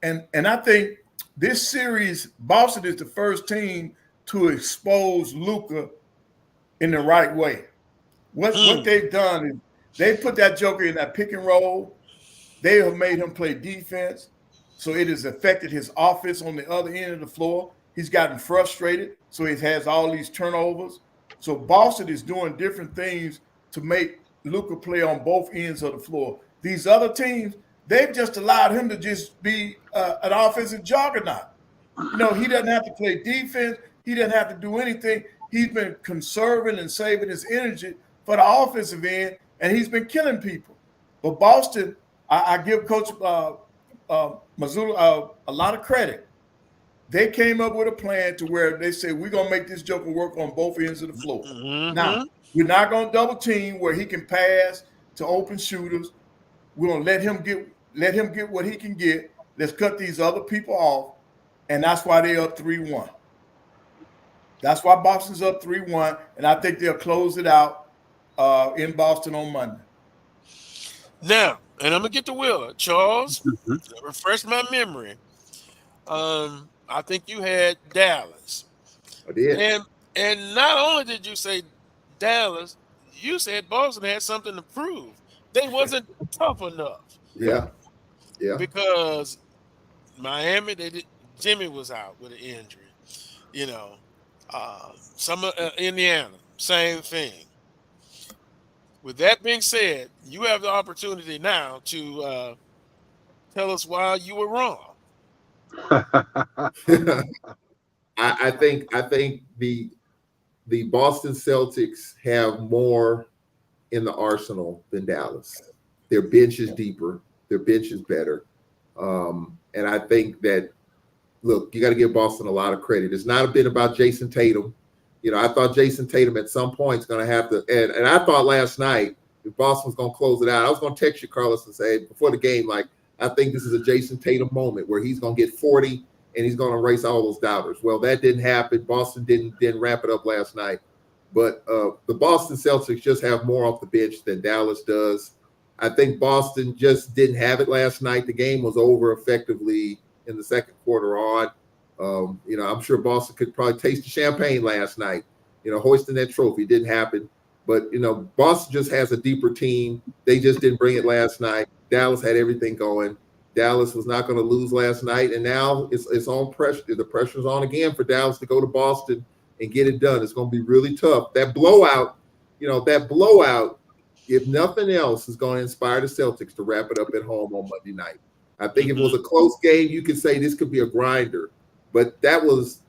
And I think this series, Boston is the first team to expose Luka in the right way. What they've done is they put that joker in that pick and roll. They have made him play defense. So it has affected his offense on the other end of the floor. He's gotten frustrated. So he has all these turnovers. So Boston is doing different things to make Luka play on both ends of the floor. These other teams, they've just allowed him to just be an offensive juggernaut. He doesn't have to play defense. He doesn't have to do anything. He's been conserving and saving his energy for the offensive end, and he's been killing people. But Boston, I give Coach Mazzulla a lot of credit. They came up with a plan to where they say, we're going to make this joker work on both ends of the floor. Now, we're not going to double team where he can pass to open shooters. We're going to let him get what he can get. Let's cut these other people off. And that's why they're up 3-1. That's why Boston's up 3-1. And I think they'll close it out in Boston on Monday. Now, and I'm going to get to Wheeler. Charles, refresh my memory. I think you had Dallas. I did. And not only did you say Dallas, you said Boston had something to prove. They wasn't tough enough. Yeah. Because Miami, Jimmy was out with an injury. Some Indiana, same thing. With that being said, you have the opportunity now to tell us why you were wrong. I think the Boston Celtics have more in the arsenal than Dallas. Their bench is deeper. Their bench is better. And I think that, look, you got to give Boston a lot of credit. It's not a bit about Jason Tatum. I thought Jason Tatum at some point is going to have to, and I thought last night if Boston was going to close it out, I was going to text you, Carlos, and say before the game, like, I think this is a Jason Tatum moment where he's going to get 40 and he's going to erase all those doubters. Well, that didn't happen. Boston didn't wrap it up last night. But the Boston Celtics just have more off the bench than Dallas does. I think Boston just didn't have it last night. The game was over effectively in the second quarter on. I'm sure Boston could probably taste the champagne last night, hoisting that trophy. It didn't happen. But, Boston just has a deeper team. They just didn't bring it last night. Dallas had everything going. Dallas was not going to lose last night, and now it's on pressure. The pressure's on again for Dallas to go to Boston and get it done. It's going to be really tough. That blowout, if nothing else, is going to inspire the Celtics to wrap it up at home on Monday night. I think if it was a close game, you could say this could be a grinder, but that was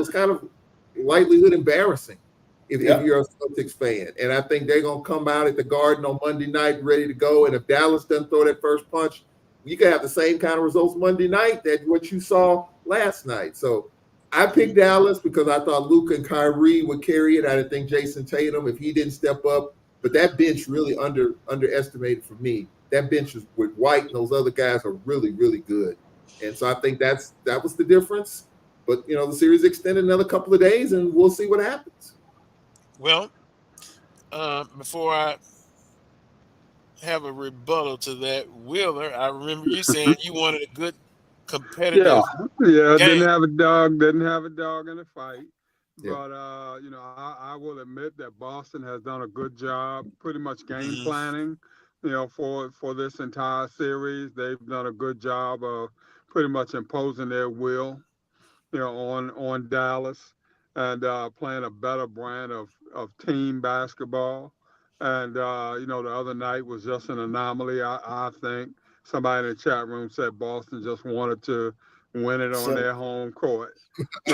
kind of likelihood embarrassing if you're a Celtics fan. And I think they're going to come out at the Garden on Monday night ready to go. And if Dallas doesn't throw that first punch, you can have the same kind of results Monday night that what you saw last night. So I picked Dallas because I thought Luka and Kyrie would carry it. I didn't think Jason Tatum, if he didn't step up. But that bench really underestimated for me. That bench is with White and those other guys are really, really good. And so I think that was the difference. But, the series extended another couple of days, and we'll see what happens. Well, before I have a rebuttal to that, Wheeler, I remember you saying you wanted a good competitive game. Didn't have a dog in the fight. Yeah. But, I will admit that Boston has done a good job pretty much game planning, for this entire series. They've done a good job of pretty much imposing their will, on Dallas and playing a better brand of team basketball. And, the other night was just an anomaly. I think somebody in the chat room said Boston just wanted to win it on their home court. So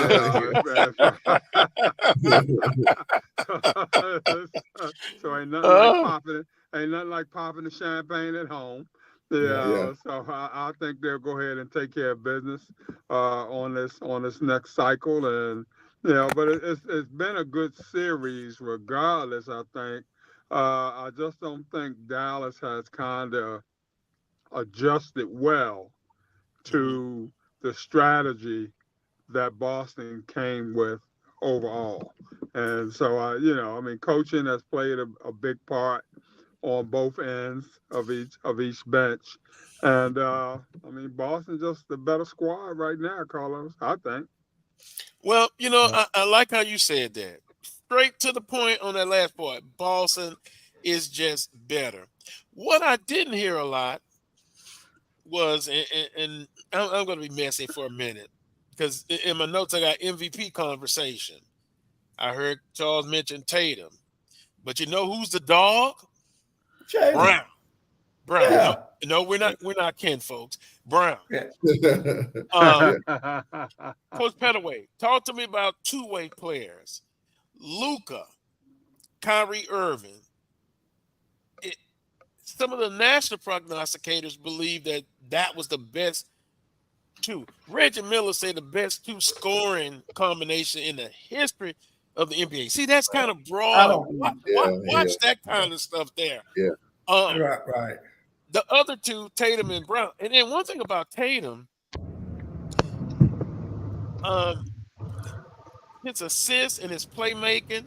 ain't nothing like popping the champagne at home. So I think they'll go ahead and take care of business on this next cycle. And but it's been a good series regardless. I think I just don't think Dallas has kind of adjusted well to the strategy that Boston came with overall. And so, coaching has played a big part on both ends of each bench. And, Boston's just the better squad right now, Carlos, I think. Well, I like how you said that. Straight to the point on that last part. Boston is just better. What I didn't hear a lot was, and I'm going to be messy for a minute because in my notes I got MVP conversation. I heard Charles mention Tatum, but who's the dog? Jalen. Brown. Yeah. No, we're not Ken, folks. Brown. Yeah. Coach Pettaway, talk to me about two-way players. Luka, Kyrie Irving, some of the national prognosticators believe that was the best two. Reggie Miller said the best two scoring combination in the history of the NBA. See, that's kind of broad. Watch that kind of stuff there. Yeah. Right. The other two, Tatum and Brown. And then one thing about Tatum, his assists and his playmaking,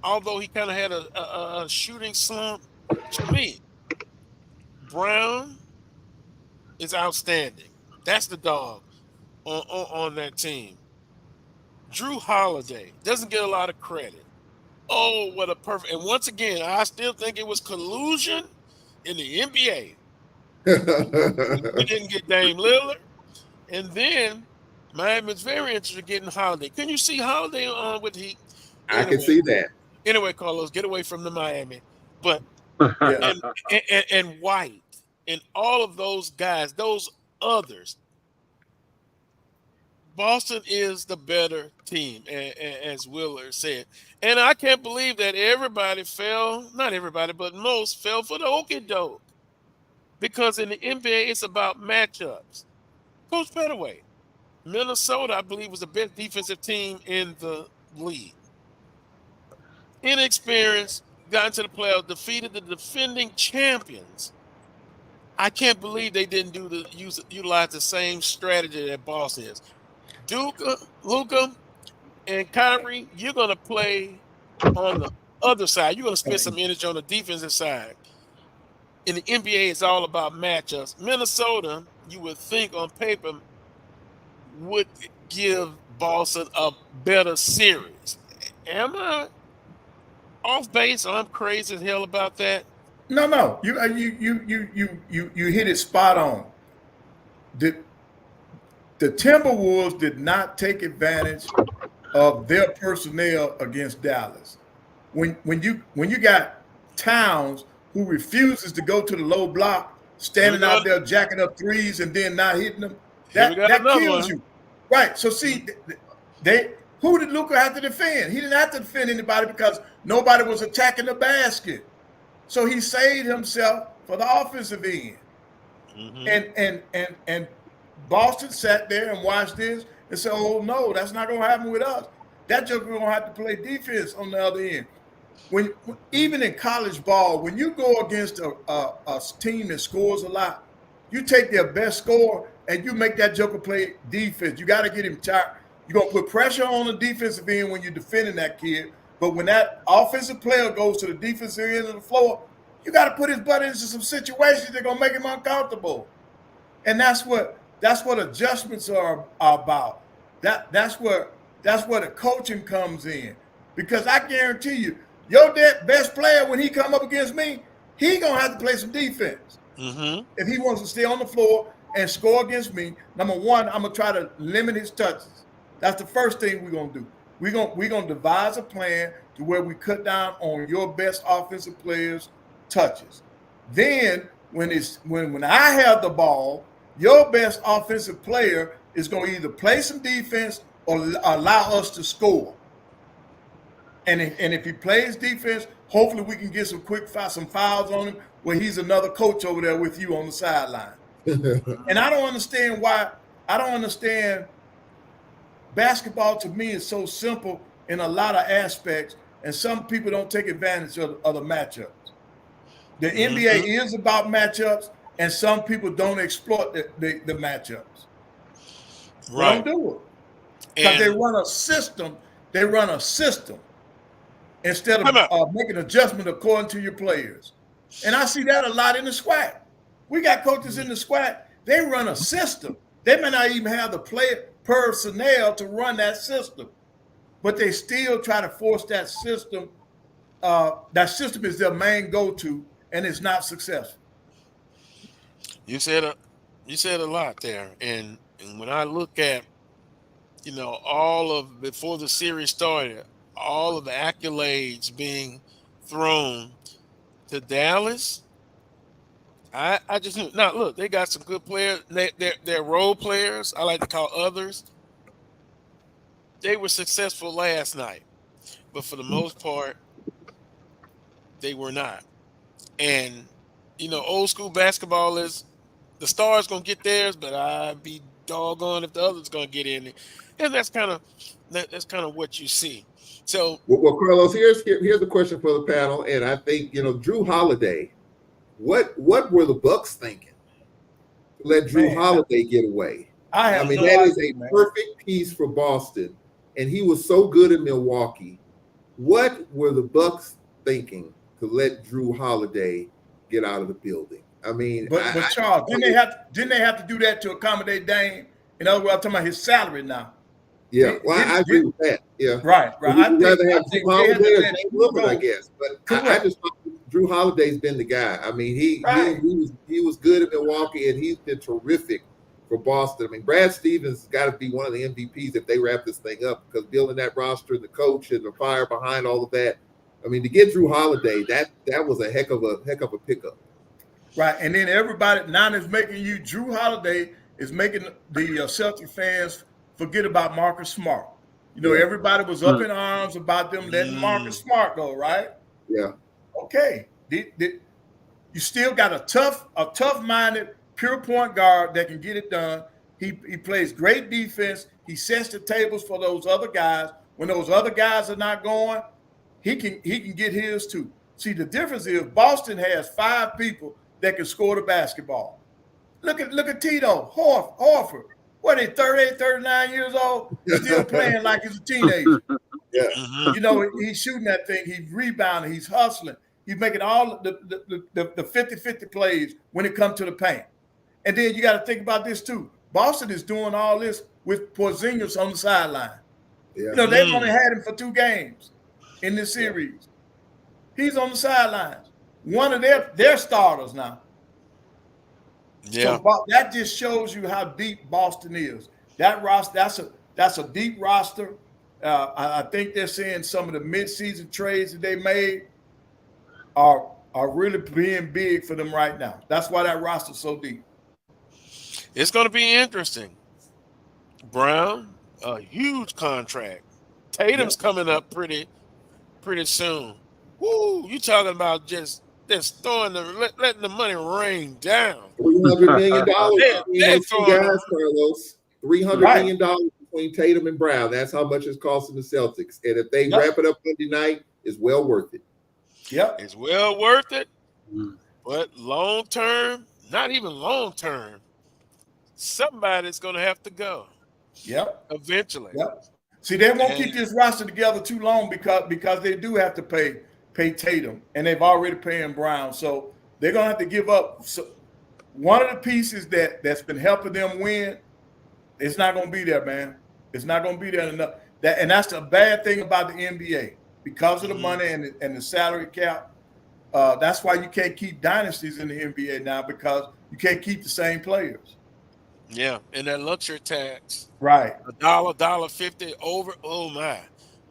although he kind of had a shooting slump, to me, Brown is outstanding. That's the dog on that team. Drew Holiday doesn't get a lot of credit. Oh, what a perfect. And once again, I still think it was collusion in the NBA. We didn't get Dame Lillard. And then Miami's very interested in getting Holiday. Can you see Holiday on with Heat? I can see that. Anyway, Carlos, get away from the Miami. But Yeah. and White and all of those guys, those others, Boston is the better team, as Willard said. And I can't believe that everybody fell, not everybody, but most fell for the okie doke. Because in the NBA, it's about matchups. Coach Pettaway, Minnesota, I believe, was the best defensive team in the league. Inexperienced, got into the playoffs, defeated the defending champions. I can't believe they didn't utilize the same strategy that Boston is. Luka, and Kyrie, you're going to play on the other side. You're going to spend some energy on the defensive side. In the NBA, it's all about matchups. Minnesota, you would think on paper, would give Boston a better series. Am I off base? I'm crazy as hell about that. No. You hit it spot on. The Timberwolves did not take advantage of their personnel against Dallas. When you got Towns who refuses to go to the low block, standing out there jacking up threes and then not hitting them, that kills you. Right. So see, who did Luka have to defend? He didn't have to defend anybody because nobody was attacking the basket. So he saved himself for the offensive end. Mm-hmm. And Boston sat there and watched this and said, oh, no, that's not going to happen with us. That joker going to have to play defense on the other end. Even in college ball, when you go against a team that scores a lot, you take their best scorer and you make that joker play defense. You got to get him tired. You're going to put pressure on the defensive end when you're defending that kid. But when that offensive player goes to the defensive end of the floor, you got to put his butt into some situations that are going to make him uncomfortable. And that's what adjustments are about. That's where the coaching comes in. Because I guarantee you, your best player, when he come up against me, he going to have to play some defense. Mm-hmm. If he wants to stay on the floor and score against me, number one, I'm going to try to limit his touches. That's the first thing we're going to do. We're going to devise a plan to where we cut down on your best offensive players' touches. Then when I have the ball, your best offensive player is going to either play some defense or allow us to score. And if he plays defense, hopefully we can get some fouls on him where he's another coach over there with you on the sideline. And I don't understand basketball to me is so simple in a lot of aspects, and some people don't take advantage of the matchups. The NBA is about matchups, and some people don't exploit the matchups. Right. They don't do it. Because they run a system. They run a system instead of making adjustment according to your players. And I see that a lot in the SWAC. We got coaches in the SWAC. They run a system. They may not even have the player personnel to run that system, but they still try to force that system. That system is their main go-to, and it's not successful. You said a lot there, and when I look at, all of before the series started, all of the accolades being thrown to Dallas, I just knew. Now look, they got some good players. They're role players. I like to call others. They were successful last night, but for the most part, they were not. And, old school basketball is the star's going to get theirs, but I'd be doggone if the other's going to get in it. And that's kind of what you see. So, well, Carlos, here's a question for the panel, and I think Drew Holiday. What were the Bucks thinking to let Drew Holiday get away? I mean, that is a perfect piece for Boston, and he was so good in Milwaukee. What were the Bucks thinking to let Drew Holiday get out of the building? I mean, but Charles, didn't they have to do that to accommodate Dame? In other words, I'm talking about his salary now. Yeah, I agree with that. Yeah, right. I'd rather have Drew Holiday or James Lillard, I guess. But I just thought Drew Holiday's been the guy. I mean, he was good at Milwaukee, and he's been terrific for Boston. I mean, Brad Stevens has got to be one of the MVPs if they wrap this thing up, because building that roster and the coach and the fire behind all of that. I mean, to get Drew Holiday, that was a heck of a pickup. Right, and then everybody now is making you Drew Holiday is making the Celtic fans forget about Marcus Smart. Everybody was up in arms about them letting Marcus Smart go, right? Yeah. Okay. You still got a tough-minded, pure point guard that can get it done. He plays great defense. He sets the tables for those other guys. When those other guys are not going, he can get his too. See, the difference is Boston has 5 people that can score the basketball. Look at Tito Horford. What, he's 38, 39 years old, still playing like he's a teenager. Yeah. He's shooting that thing. He's rebounding. He's hustling. He's making all the 50-50 plays when it comes to the paint. And then you got to think about this too. Boston is doing all this with Porzingis on the sideline. Yeah. They've only had him for 2 games in this series. He's on the sidelines. One of their starters now. Yeah. So that just shows you how deep Boston is. That roster, that's a deep roster. I think they're saying some of the midseason trades that they made are really being big for them right now. That's why that roster's so deep. It's going to be interesting. Brown, a huge contract. Tatum's coming up pretty soon. Woo! You talking about just throwing letting the money rain down. $300 million between those 2 guys, Carlos. $300 million between Tatum and Brown. That's how much it's costing the Celtics. And if they wrap it up Monday night, it's well worth it. Yep. It's well worth it. But long term, not even long term, somebody's going to have to go. Yep. Eventually. Yep. See, they won't keep this roster together too long because they do have to pay Tatum, and they've already paying Brown. So they're going to have to give up. So one of the pieces that's been helping them win, it's not going to be there, man. It's not going to be there enough. And that's the bad thing about the NBA. Because of the money and the salary cap, that's why you can't keep dynasties in the NBA now, because you can't keep the same players. Yeah, and that luxury tax. Right. $1.50 over. Oh, my.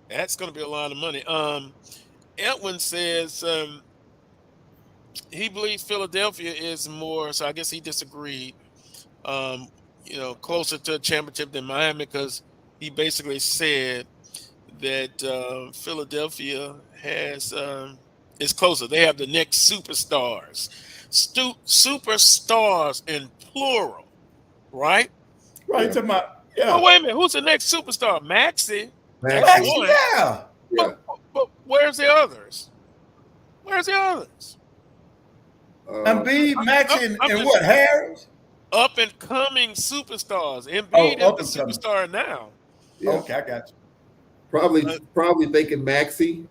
That's going to be a lot of money. Edwin says he believes Philadelphia is more, so I guess he disagreed, closer to a championship than Miami, because he basically said that Philadelphia is closer. They have the next superstars. Superstars in plural, right? Right. Talking about, yeah. Oh, wait a minute. Who's the next superstar? Maxey. Maxey, yeah. But where's the others? Embiid, Maxey, and what, Harris? Up and coming superstars. Embiid is the superstar now. Yeah. Okay, I got you. Probably thinking Maxey.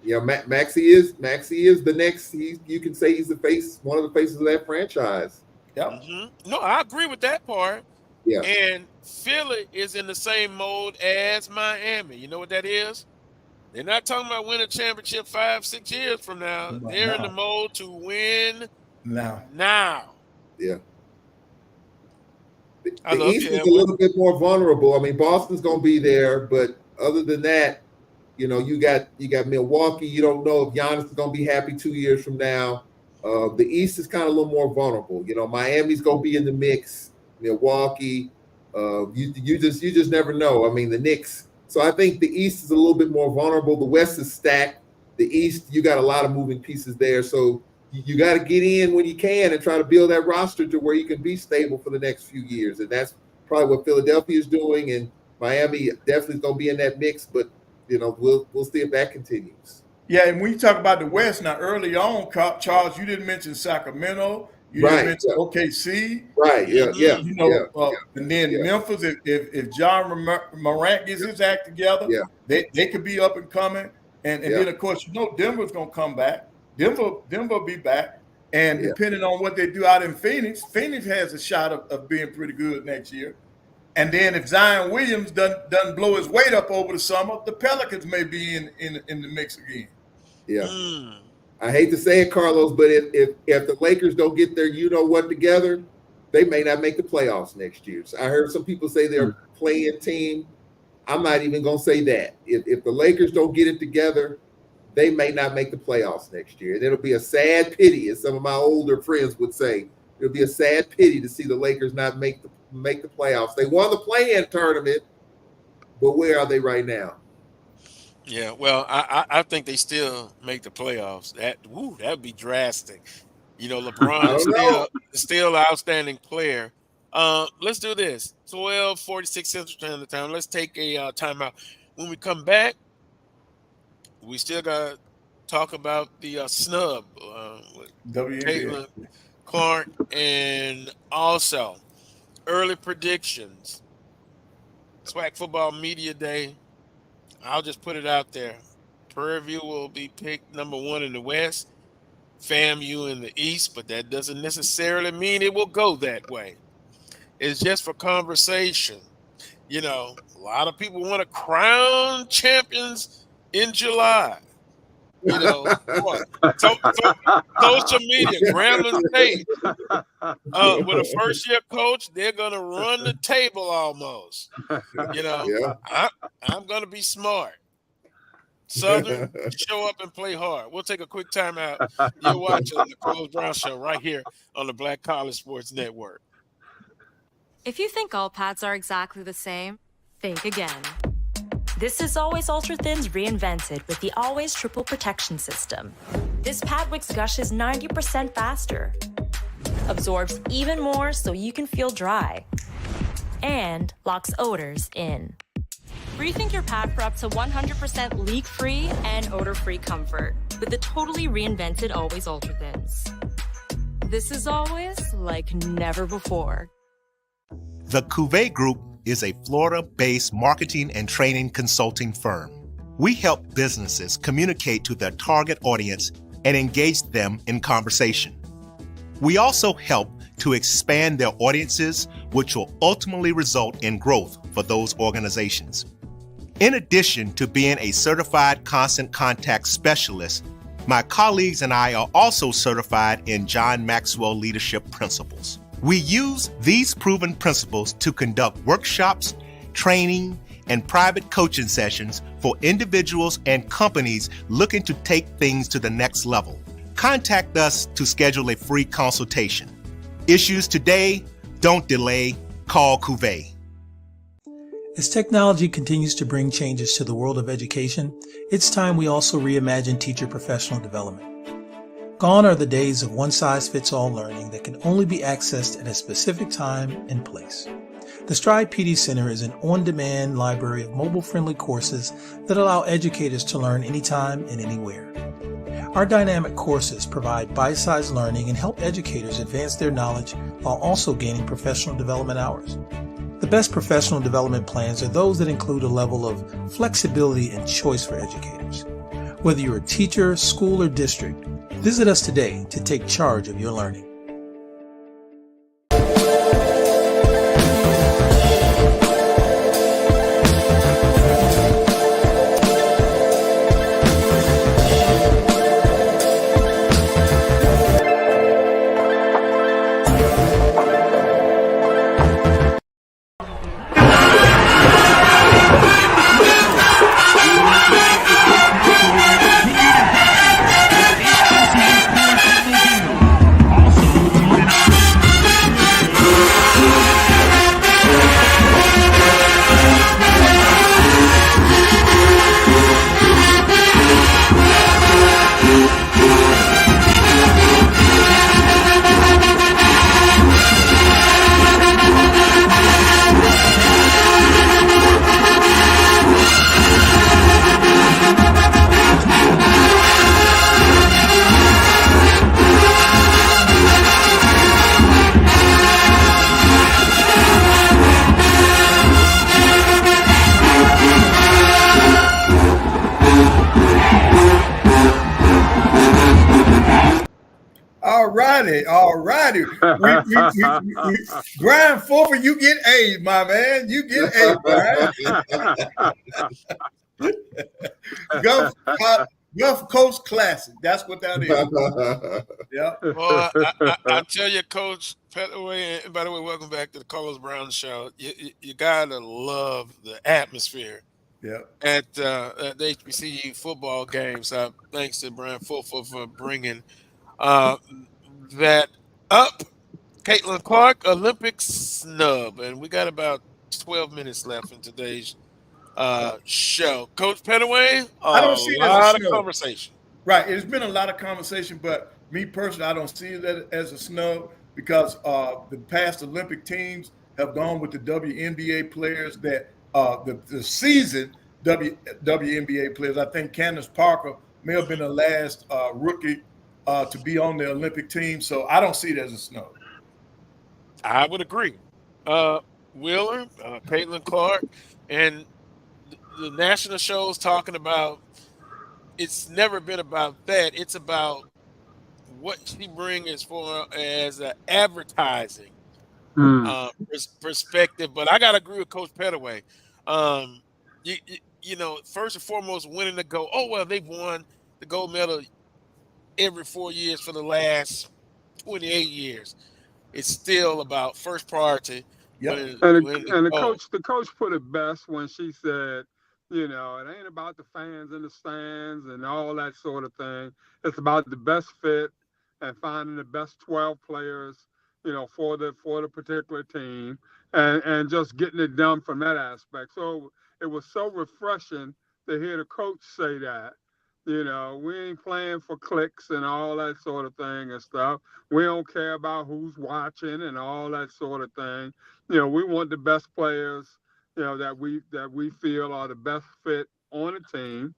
Maxey is the next. You can say he's the face, one of the faces of that franchise. Yep. Mm-hmm. No, I agree with that part. Yeah. And Philly is in the same mode as Miami. You know what that is? They're not talking about winning a championship 5-6 years from now. They're in the mode to win now. Yeah. The East is a little bit more vulnerable. I mean, Boston's going to be there, but other than that, you got Milwaukee. You don't know if Giannis is going to be happy 2 years from now. The East is kind of a little more vulnerable. Miami's going to be in the mix. Milwaukee, you just never know. I mean, the Knicks. So I think the East is a little bit more vulnerable. The West is stacked. The East, you got a lot of moving pieces there. So you got to get in when you can and try to build that roster to where you can be stable for the next few years. And that's probably what Philadelphia is doing. And Miami definitely is going to be in that mix. But, we'll see if that continues. Yeah, and when you talk about the West, now early on, Charles, you didn't mention Sacramento. You didn't mention OKC. Right, yeah. And then Memphis, if John Morant gets his act together, they could be up and coming. And then, of course, Denver's going to come back. Denver will be back. And depending on what they do out in Phoenix has a shot of being pretty good next year. And then if Zion Williams doesn't blow his weight up over the summer, the Pelicans may be in the mix again. Yeah. I hate to say it, Carlos, but if the Lakers don't get their together, they may not make the playoffs next year. So I heard some people say they're a play-in team. I'm not even going to say that. If the Lakers don't get it together, they may not make the playoffs next year. And it'll be a sad pity, as some of my older friends would say. It'll be a sad pity to see the Lakers not make the playoffs. They won the play-in tournament, but where are they right now? Yeah, well, I think they still make the playoffs. That would be drastic. LeBron is still an outstanding player. Let's do this. 12:46 Central Standard Time. Let's take a timeout. When we come back, we still got to talk about the snub with Caitlin Clark, and also early predictions. SWAC Football Media Day. I'll just put it out there. Prairie View will be picked number 1 in the West, FAMU in the East, but that doesn't necessarily mean it will go that way. It's just for conversation. A lot of people want to crown champions in July. Social media, Grambling State. With a first-year coach, they're going to run the table almost. I'm going to be smart. Southern, show up and play hard. We'll take a quick time out. You're watching the Coach Brown Show right here on the Black College Sports Network. If you think all pads are exactly the same, think again. This is Always Ultra Thins reinvented with the Always Triple Protection System. This pad wicks gushes 90% faster, absorbs even more so you can feel dry, and locks odors in. Rethink your pad for up to 100% leak-free and odor-free comfort with the totally reinvented Always Ultra Thins. This is always like never before. The Cuvée Group is a Florida-based marketing and training consulting firm. We help businesses communicate to their target audience and engage them in conversation. We also help to expand their audiences, which will ultimately result in growth for those organizations. In addition to being a certified constant contact specialist, my colleagues and I are also certified in John Maxwell Leadership Principles. We use these proven principles to conduct workshops, training, and private coaching sessions for individuals and companies looking to take things to the next level. Contact us to schedule a free consultation. Issues today, don't delay, call Cuvée. As technology continues to bring changes to the world of education, it's time we also reimagine teacher professional development. Gone are the days of one-size-fits-all learning that can only be accessed at a specific time and place. The Stride PD Center is an on-demand library of mobile-friendly courses that allow educators to learn anytime and anywhere. Our dynamic courses provide bite-sized learning and help educators advance their knowledge while also gaining professional development hours. The best professional development plans are those that include a level of flexibility and choice for educators. Whether you're a teacher, school, or district, visit us today to take charge of your learning. Also righty. All righty. We Brian Fulford, you get A's, my man. You get A's, Brian. Gulf Coast Classic. That's what that is. Yeah. Well, I tell you, Coach Pettaway, and by the way, welcome back to the Carlos Brown Show. You gotta love the atmosphere. Yeah. At the HBCU football games. Thanks to Brian Fulford for bringing that up. Caitlin Clark, Olympic snub, and we got about 12 minutes left in today's show. Coach Pettaway, I don't see it as a lot of snub. conversation. Right. It's been a lot of conversation, but me personally, I don't see it as a snub because the past Olympic teams have gone with the WNBA players that the seasoned WNBA players. I think Candace Parker may have been the last rookie to be on the Olympic team. So I don't see it as a snub. I would agree. Wheeler, Caitlin Clark, and the national shows talking about it's never been about that. It's about what she brings as an advertising perspective. But I got to agree with Coach Pettaway. You know, first and foremost, winning the gold. Oh, well, they've won the gold medal every 4 years for the last 28 years. It's still about first priority. Yep. The coach put it best when she said, you know, it ain't about the fans in the stands and all that sort of thing. It's about the best fit and finding the best 12 players, you know, for the particular team and just getting it done from that aspect. So it was so refreshing to hear the coach say that. You know, we ain't playing for clicks and all that sort of thing and stuff. We don't care about who's watching and all that sort of thing. You know, we want the best players, you know, that we feel are the best fit on the team.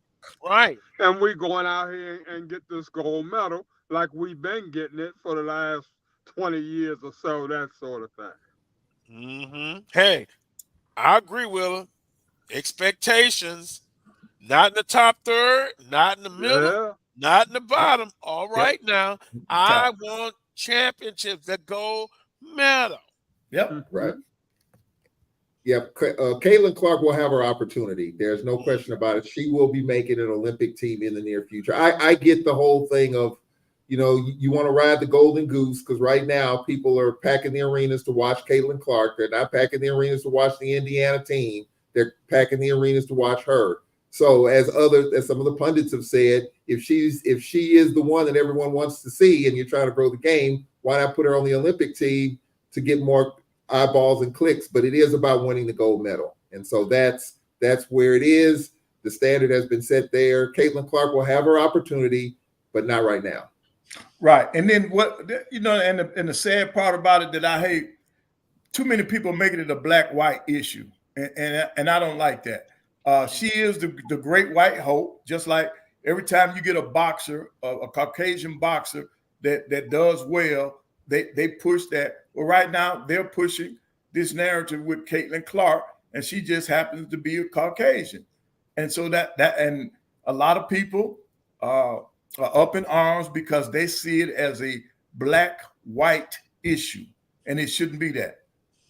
Right. And we're going out here and get this gold medal like we've been getting it for the last 20 years or so, that sort of thing. Mm-hmm. Hey, I agree, Willa. Expectations. Not in the top third, not in the middle, not in the bottom. All right, now I want championships, the gold medal. Yep. Right. Yep. Caitlin Clark will have her opportunity. There's no question about it. She will be making an Olympic team in the near future. I get the whole thing of, you know, you want to ride the golden goose because right now people are packing the arenas to watch Caitlin Clark. They're not packing the arenas to watch the Indiana team. They're packing the arenas to watch her. So as some of the pundits have said, if she is the one that everyone wants to see and you're trying to grow the game, why not put her on the Olympic team to get more eyeballs and clicks? But it is about winning the gold medal. And so that's where it is. The standard has been set there. Caitlin Clark will have her opportunity, but not right now. Right. And then what, you know, and the sad part about it that I hate, too many people making it a black-white issue. And I don't like that. She is the great white hope, just like every time you get a boxer, a Caucasian boxer that does well, they push that. Well, right now they're pushing this narrative with Caitlin Clark, and she just happens to be a Caucasian. And so that and a lot of people are up in arms because they see it as a black-white issue, and it shouldn't be that.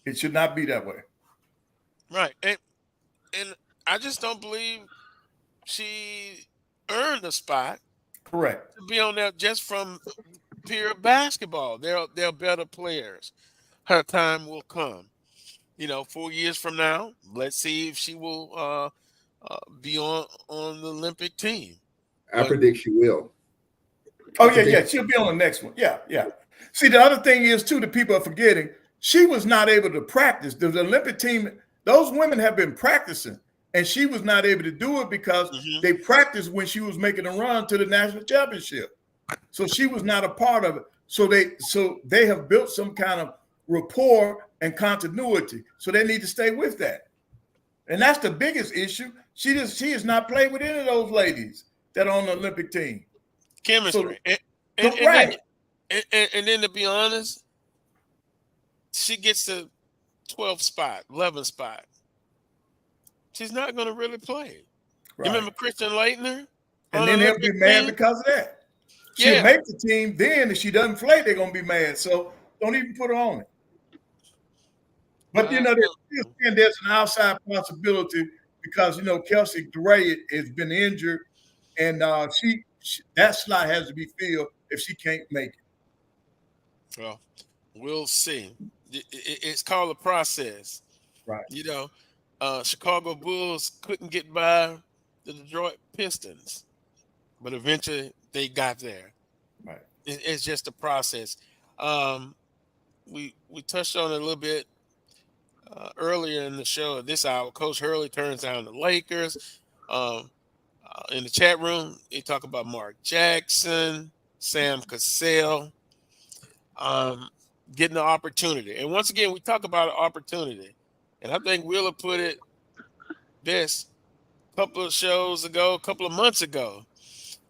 It should not be that way. Right. And I just don't believe she earned a spot. Correct. To be on there just from pure basketball. They're better players. Her time will come. You know, 4 years from now, let's see if she will be on the Olympic team. I predict she will. Oh, yeah. She'll be on the next one. Yeah. See, the other thing is, too, that people are forgetting, she was not able to practice. The Olympic team, those women have been practicing. And she was not able to do it because they practiced when she was making a run to the national championship. So she was not a part of it. So they have built some kind of rapport and continuity. So they need to stay with that. And that's the biggest issue. She has not played with any of those ladies that are on the Olympic team. Chemistry. So, and then to be honest, she gets the 12th spot, 11th spot. She's not going to really play. Right. You remember Christian Leitner? And then they'll be mad because of that. She'll Yeah. make the team. Then if she doesn't play, they're gonna be mad. So don't even put her on it. But there's an outside possibility because Kelsey Duray has been injured, and she that slot has to be filled if she can't make it. Well, we'll see. It's called a process. Right. Chicago Bulls couldn't get by the Detroit Pistons, but eventually they got there. Right. It's just a process. We touched on it a little bit earlier in the show. This hour, Coach Hurley turns down the Lakers. In the chat room, they talk about Mark Jackson, Sam Cassell, getting the opportunity. And once again, we talk about an opportunity. And I think Wheeler put it best a couple of months ago.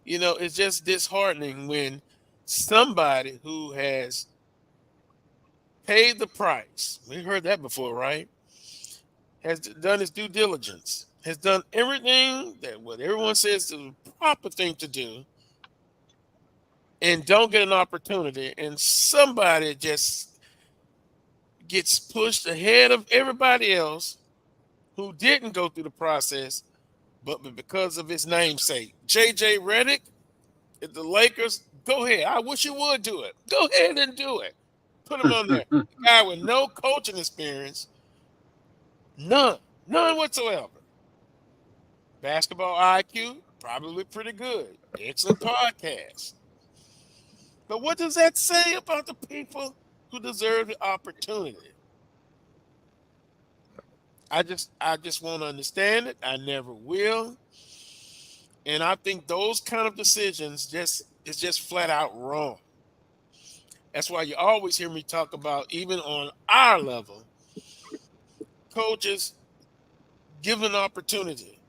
It's just disheartening when somebody who has paid the price, we heard that before, right? Has done his due diligence, has done everything that what everyone says is the proper thing to do, and don't get an opportunity, and somebody just gets pushed ahead of everybody else who didn't go through the process, but because of his namesake. JJ Redick at the Lakers, go ahead. I wish you would do it. Go ahead and do it. Put him on there. A guy with no coaching experience, none whatsoever. Basketball IQ, probably pretty good. Excellent podcast. But what does that say about the people who deserve the opportunity? I just won't understand it. I never will. And I think those kind of decisions is just flat out wrong. That's why you always hear me talk about, even on our level, coaches give an opportunity.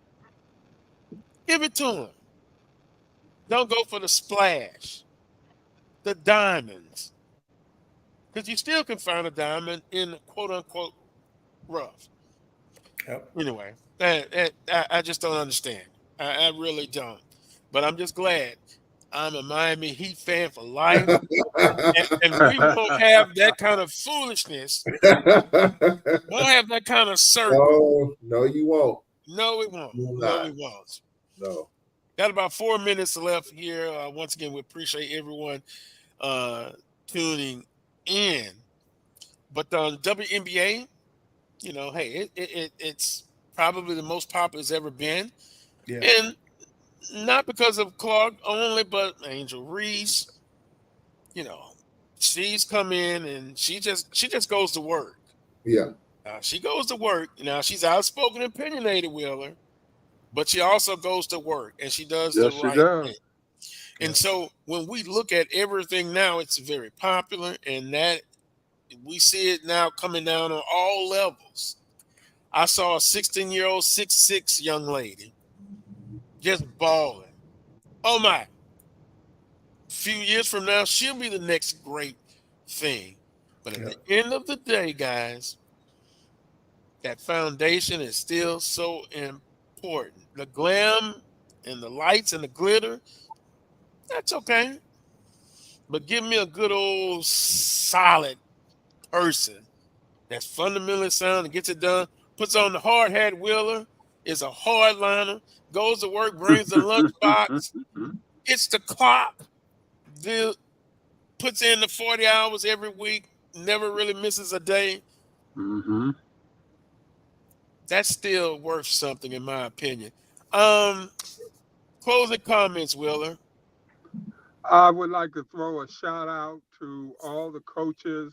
Give it to them. Don't go for the splash, the diamonds. Because you still can find a diamond in quote-unquote rough. Yep. Anyway, I just don't understand. I really don't. But I'm just glad I'm a Miami Heat fan for life. and we won't have that kind of foolishness. Won't have that kind of circle. No, you won't. No, we won't. No, we won't. No. Got about 4 minutes left here. Once again, we appreciate everyone tuning in. But the WNBA, hey, it's probably the most popular it's ever been. Yeah. And not because of Clark only, but Angel Reese, she's come in and she just goes to work. Yeah. She goes to work. Now, she's outspoken, opinionated, Wheeler, but she also goes to work and she does the right thing. And so when we look at everything now, it's very popular, and that we see it now coming down on all levels. I saw a 16-year-old 6'6" young lady just balling. Oh my. A few years from now, she'll be the next great thing. But at the end of the day, guys, that foundation is still so important. The glam and the lights and the glitter, that's okay. But give me a good old solid person that's fundamentally sound and gets it done, puts on the hard hat, Wheeler, is a hardliner, goes to work, brings the lunchbox, hits the clock, puts in the 40 hours every week, never really misses a day. Mm-hmm. That's still worth something, in my opinion. Closing comments, Wheeler. I would like to throw a shout out to all the coaches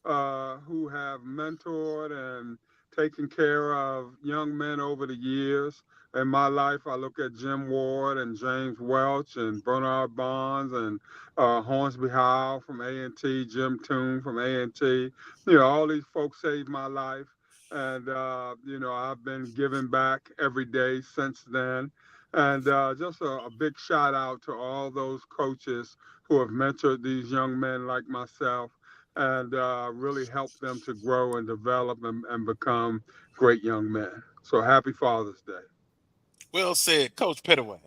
who have mentored and taken care of young men over the years. In my life, I look at Jim Ward and James Welch and Bernard Bonds and Hornsby Howe from A&T, Jim Toon from A&T. All these folks saved my life. And, I've been giving back every day since then. And just a big shout out to all those coaches who have mentored these young men like myself and really helped them to grow and develop and become great young men. So happy Father's Day. Well said, Coach Pettaway.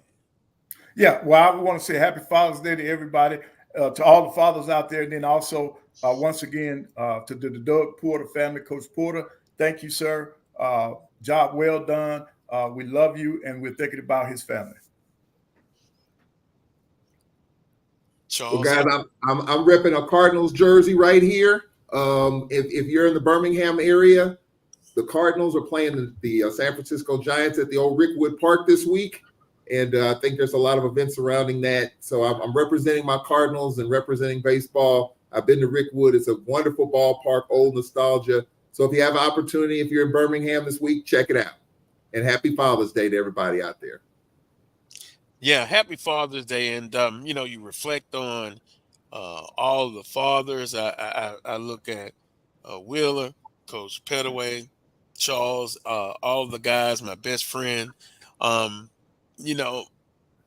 Yeah, well, I want to say Happy Father's Day to everybody, to all the fathers out there, and then also once again to the Doug Porter family, Coach Porter. Thank you, sir. Job well done. We love you, and we're thinking about his family. Charles, well, guys, I'm repping a Cardinals jersey right here. If you're in the Birmingham area, the Cardinals are playing the San Francisco Giants at the old Rickwood Park this week. And I think there's a lot of events surrounding that. So I'm representing my Cardinals and representing baseball. I've been to Rickwood. It's a wonderful ballpark, old nostalgia. So if you have an opportunity, if you're in Birmingham this week, check it out. And happy Father's Day to everybody out there. Yeah, happy Father's Day. And, you reflect on all the fathers. I look at Wheeler, Coach Pettaway, Charles, all the guys, my best friend.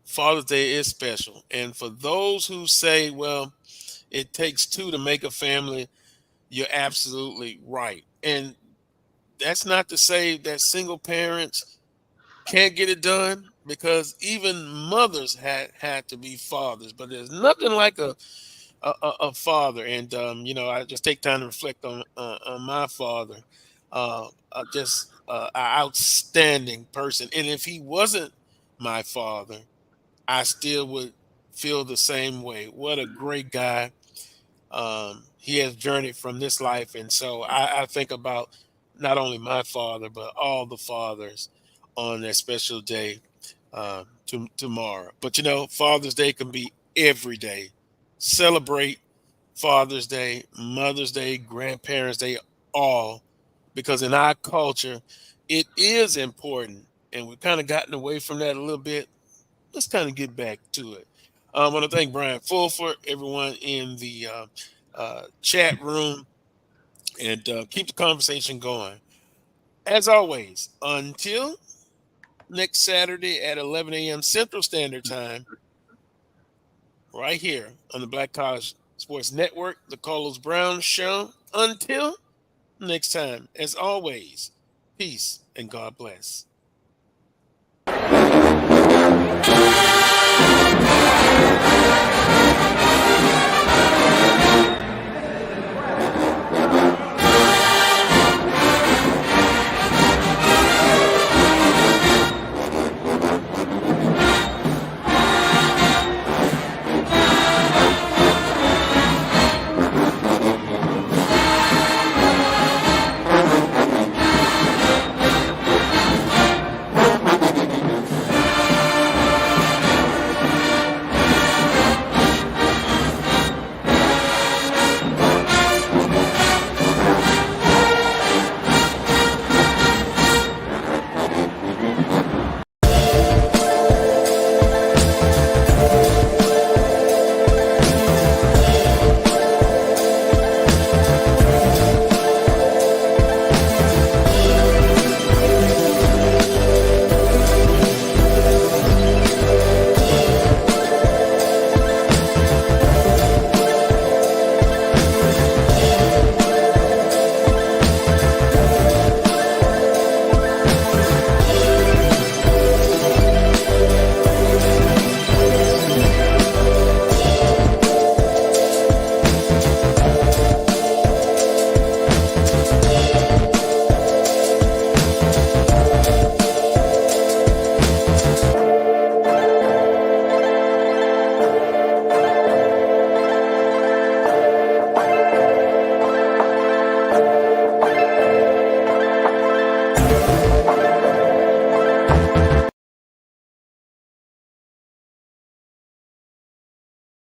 Father's Day is special. And for those who say, well, it takes two to make a family, you're absolutely right. And that's not to say that single parents can't get it done, because even mothers had to be fathers. But there's nothing like a father. And, I just take time to reflect on my father. Just an outstanding person. And if he wasn't my father, I still would feel the same way. What a great guy. He has journeyed from this life. And so I think about not only my father, but all the fathers on that special day tomorrow. But, Father's Day can be every day. Celebrate Father's Day, Mother's Day, Grandparents' Day, all, because in our culture, it is important. And we've kind of gotten away from that a little bit. Let's kind of get back to it. I want to thank Brian Fulford, everyone in the chat room, and keep the conversation going. As always, until next Saturday at 11 a.m. Central Standard Time, right here on the Black College Sports Network, the Carlos Brown Show. Until next time, as always, peace and God bless.